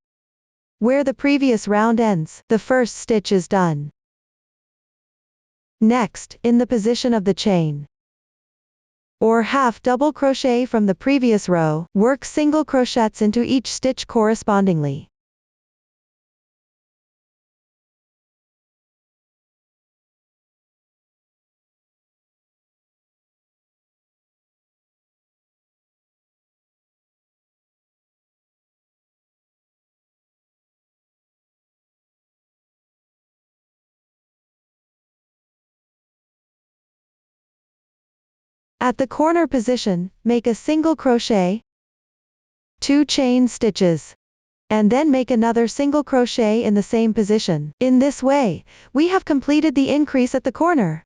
where the previous round ends. The first stitch is done. Next, in the position of the chain, or half double crochet from the previous row, work single crochets into each stitch correspondingly. At the corner position, make a single crochet, 2 chain stitches, and then make another single crochet in the same position. In this way, we have completed the increase at the corner.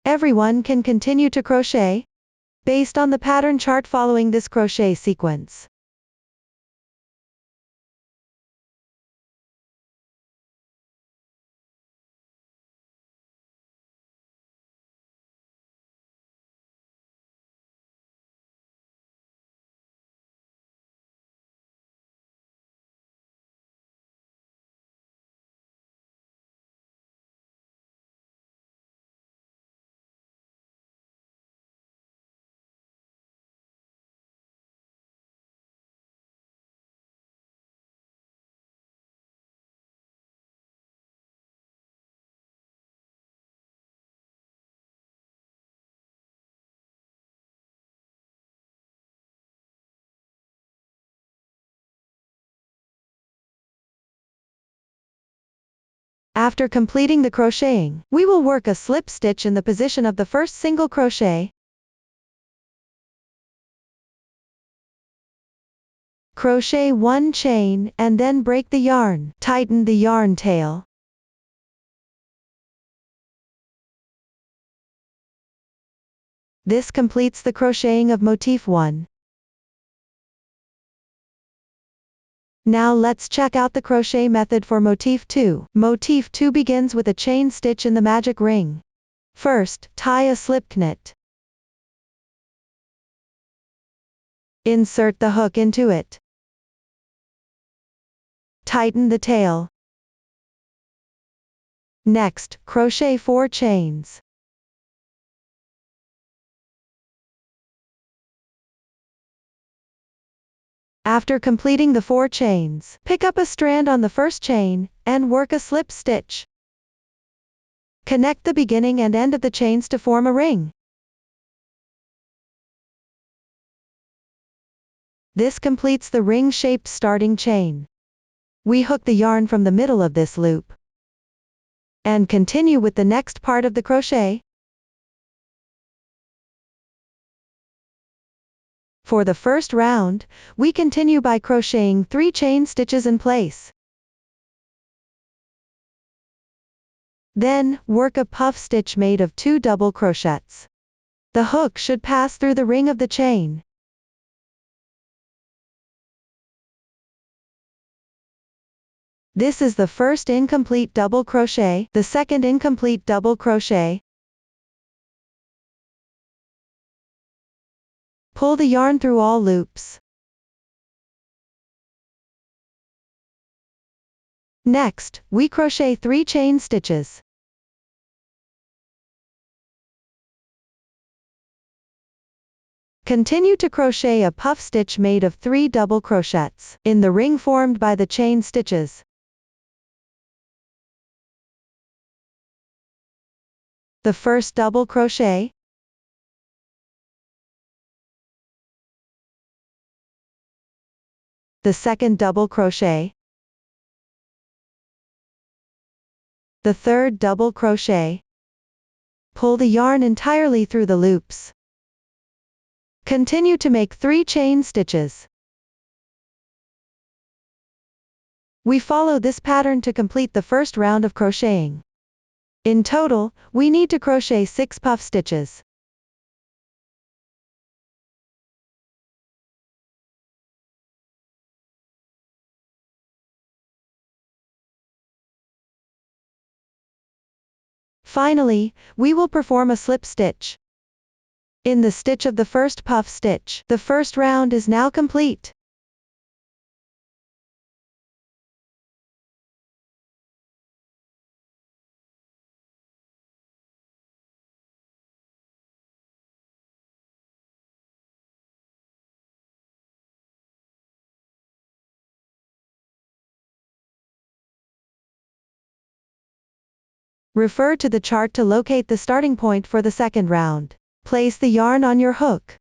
Everyone can continue to crochet based on the pattern chart following this crochet sequence. After completing the crocheting, we will work a slip stitch in the position of the first single crochet, Crochet 1 chain and then break the yarn. Tighten the yarn tail. This completes the crocheting of Motif 1. Now let's check out the crochet method for Motif 2. Motif 2 begins with a chain stitch in the magic ring. First, tie a slip knot. Insert the hook into it. Tighten the tail. Next, crochet 4 chains. After completing the 4 chains, pick up a strand on the first chain, and work a slip stitch. Connect the beginning and end of the chains to form a ring. This completes the ring-shaped starting chain. We hook the yarn from the middle of this loop. And continue with the next part of the crochet. For the first round, we continue by crocheting 3 chain stitches in place. Then, work a puff stitch made of 2 double crochets. The hook should pass through the ring of the chain. This is the first incomplete double crochet, the second incomplete double crochet. Pull the yarn through all loops. Next, we crochet 3 chain stitches. Continue to crochet a puff stitch made of 3 double crochets in the ring formed by the chain stitches. The first double crochet, the second double crochet, the third double crochet. Pull the yarn entirely through the loops. Continue to make 3 chain stitches. We follow this pattern to complete the first round of crocheting. In total, we need to crochet 6 puff stitches. Finally, we will perform a slip stitch. In the stitch of the first puff stitch, the first round is now complete. Refer to the chart to locate the starting point for the second round. Place the yarn on your hook.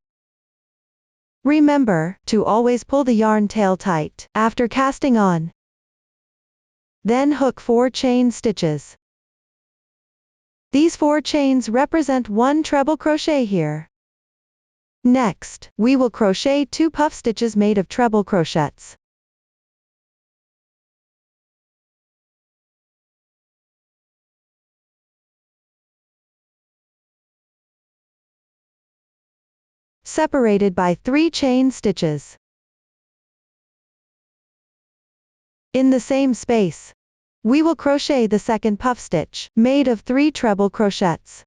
Remember to always pull the yarn tail tight after casting on. Then hook 4 chain stitches. These 4 chains represent 1 treble crochet here. Next, we will crochet 2 puff stitches made of treble crochets. Separated by 3 chain stitches. In the same space, we will crochet the second puff stitch, made of 3 treble crochets.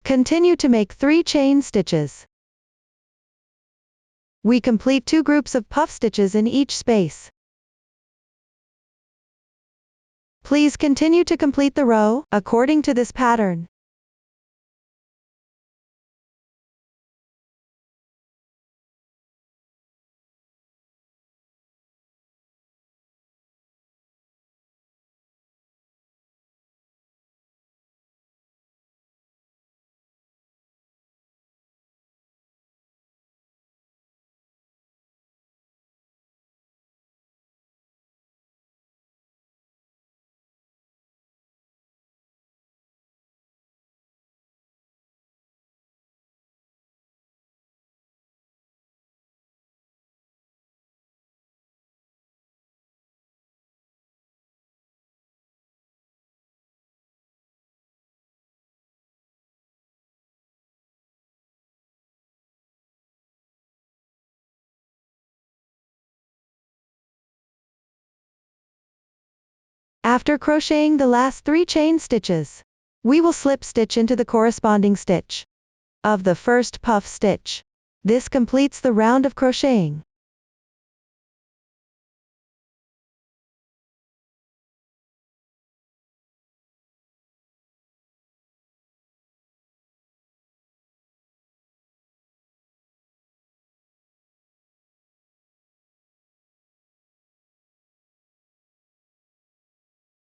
Continue to make 3 chain stitches. We complete 2 groups of puff stitches in each space. Please continue to complete the row, according to this pattern. After crocheting the last 3 chain stitches, we will slip stitch into the corresponding stitch of the first puff stitch. This completes the round of crocheting.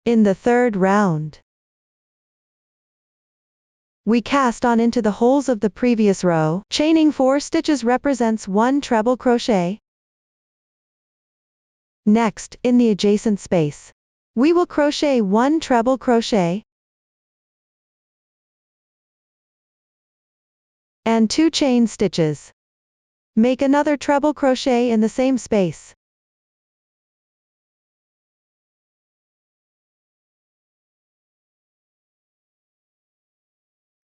In the third round, we cast on into the holes of the previous row, chaining 4 stitches represents 1 treble crochet. Next, in the adjacent space, we will crochet 1 treble crochet and 2 chain stitches. Make another treble crochet in the same space.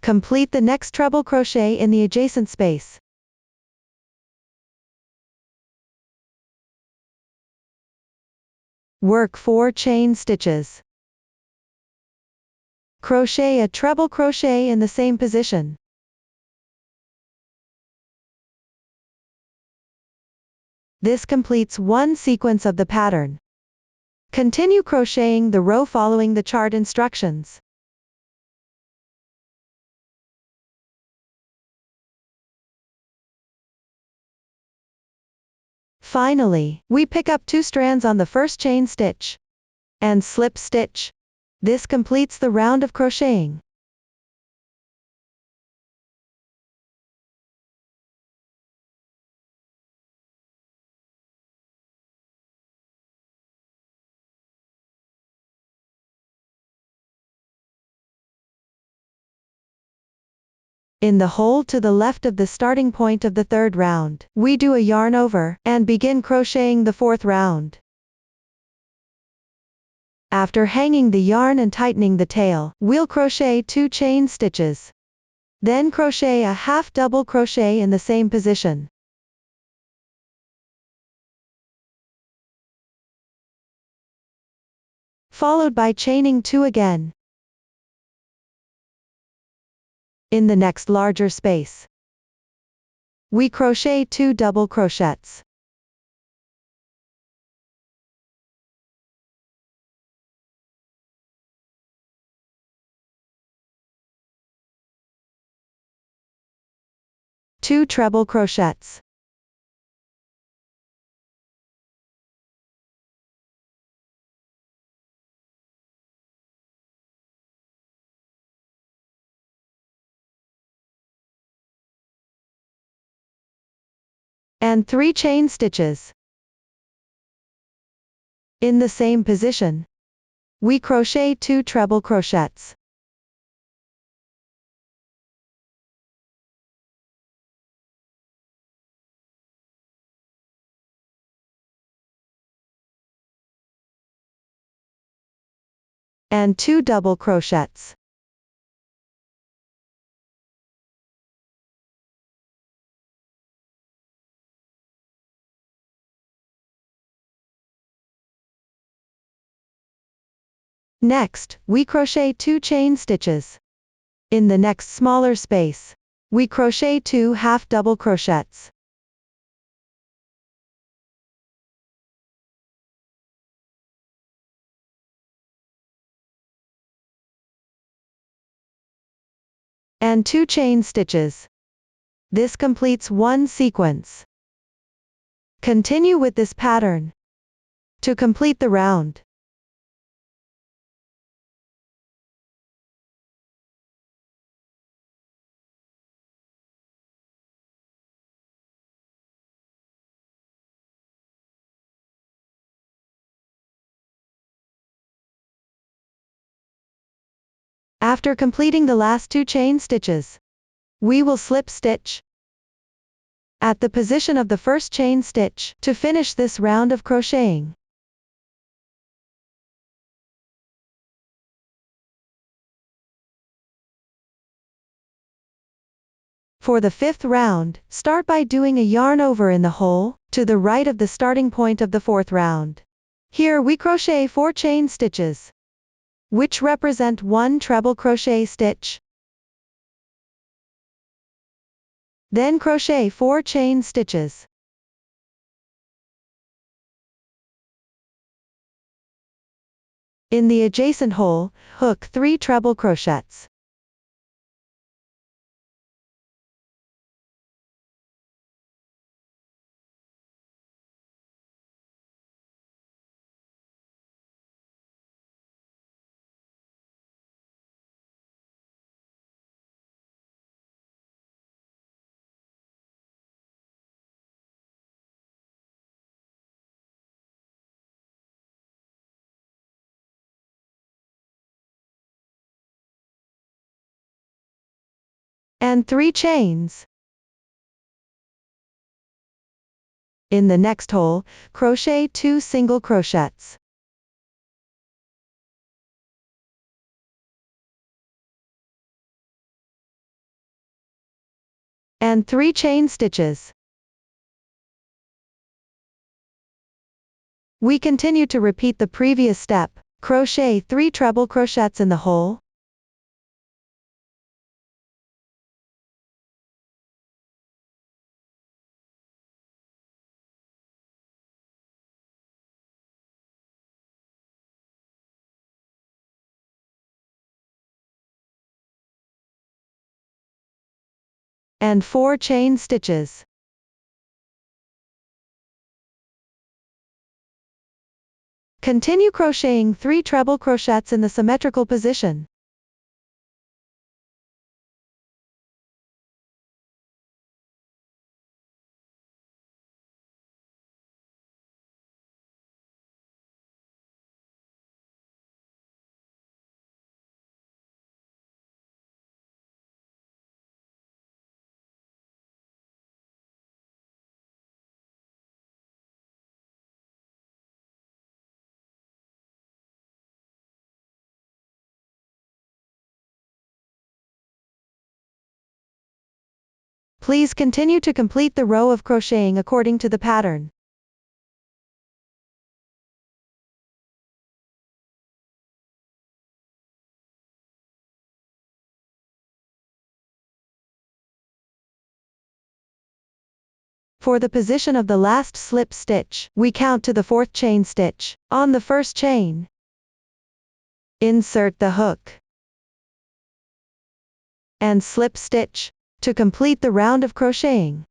Complete the next treble crochet in the adjacent space. Work 4 chain stitches. Crochet a treble crochet in the same position. This completes one sequence of the pattern. Continue crocheting the row following the chart instructions. Finally, we pick up 2 strands on the first chain stitch and slip stitch. This completes the round of crocheting. In the hole to the left of the starting point of the third round, we do a yarn over and begin crocheting the fourth round. After hanging the yarn and tightening the tail, we'll crochet 2 chain stitches. Then crochet a half double crochet in the same position. Followed by chaining 2 again. In the next larger space, we crochet 2 double crochets. Two treble crochets. And 3 chain stitches. In the same position, we crochet 2 treble crochets. And 2 double crochets. Next, we crochet 2 chain stitches. In the next smaller space, we crochet 2 half double crochets. And 2 chain stitches. This completes one sequence. Continue with this pattern to complete the round. After completing the last 2 chain stitches, we will slip stitch at the position of the first chain stitch to finish this round of crocheting. For the 5th round, start by doing a yarn over in the hole to the right of the starting point of the 4th round. Here we crochet 4 chain stitches. which represent 1 treble crochet stitch. Then crochet 4 chain stitches. In the adjacent hole, hook 3 treble crochets. And 3 chains. In the next hole, crochet 2 single crochets. And 3 chain stitches. We continue to repeat the previous step, crochet 3 treble crochets in the hole. And 4 chain stitches. Continue crocheting 3 treble crochets in the symmetrical position. Please continue to complete the row of crocheting according to the pattern. For the position of the last slip stitch, we count to the 4th chain stitch. On the first chain, insert the hook and slip stitch to complete the round of crocheting.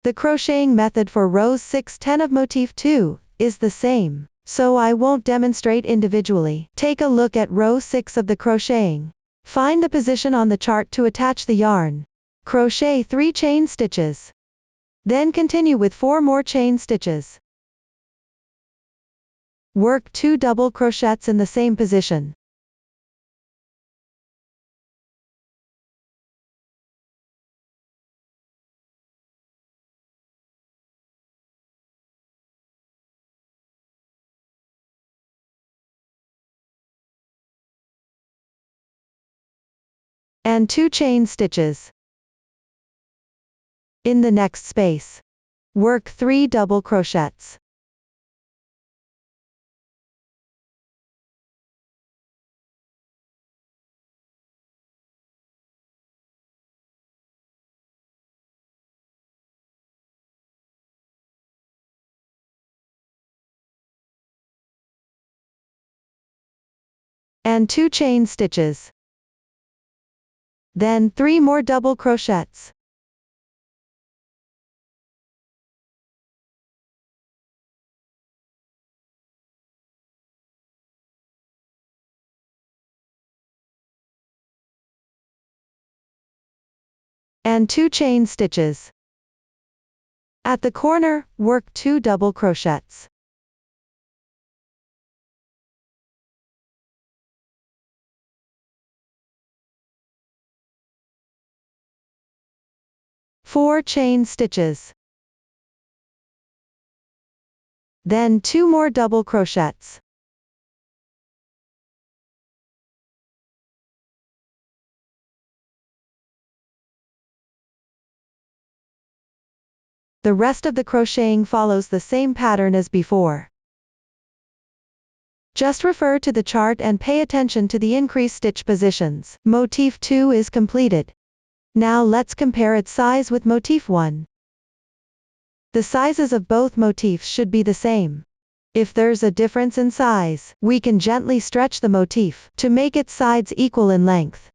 The crocheting method for rows 6-10 of Motif 2 is the same, so I won't demonstrate individually. Take a look at row 6 of the crocheting. Find the position on the chart to attach the yarn. Crochet 3 chain stitches. Then continue with 4 more chain stitches. Work 2 double crochets in the same position. And 2 chain stitches. In the next space, work 3 double crochets. And 2 chain stitches. Then 3 more double crochets. And 2 chain stitches. At the corner, work 2 double crochets. Four chain stitches. Then 2 more double crochets. The rest of the crocheting follows the same pattern as before. Just refer to the chart and pay attention to the increased stitch positions. Motif 2 is completed. Now let's compare its size with Motif 1. The sizes of both motifs should be the same. If there's a difference in size, we can gently stretch the motif to make its sides equal in length.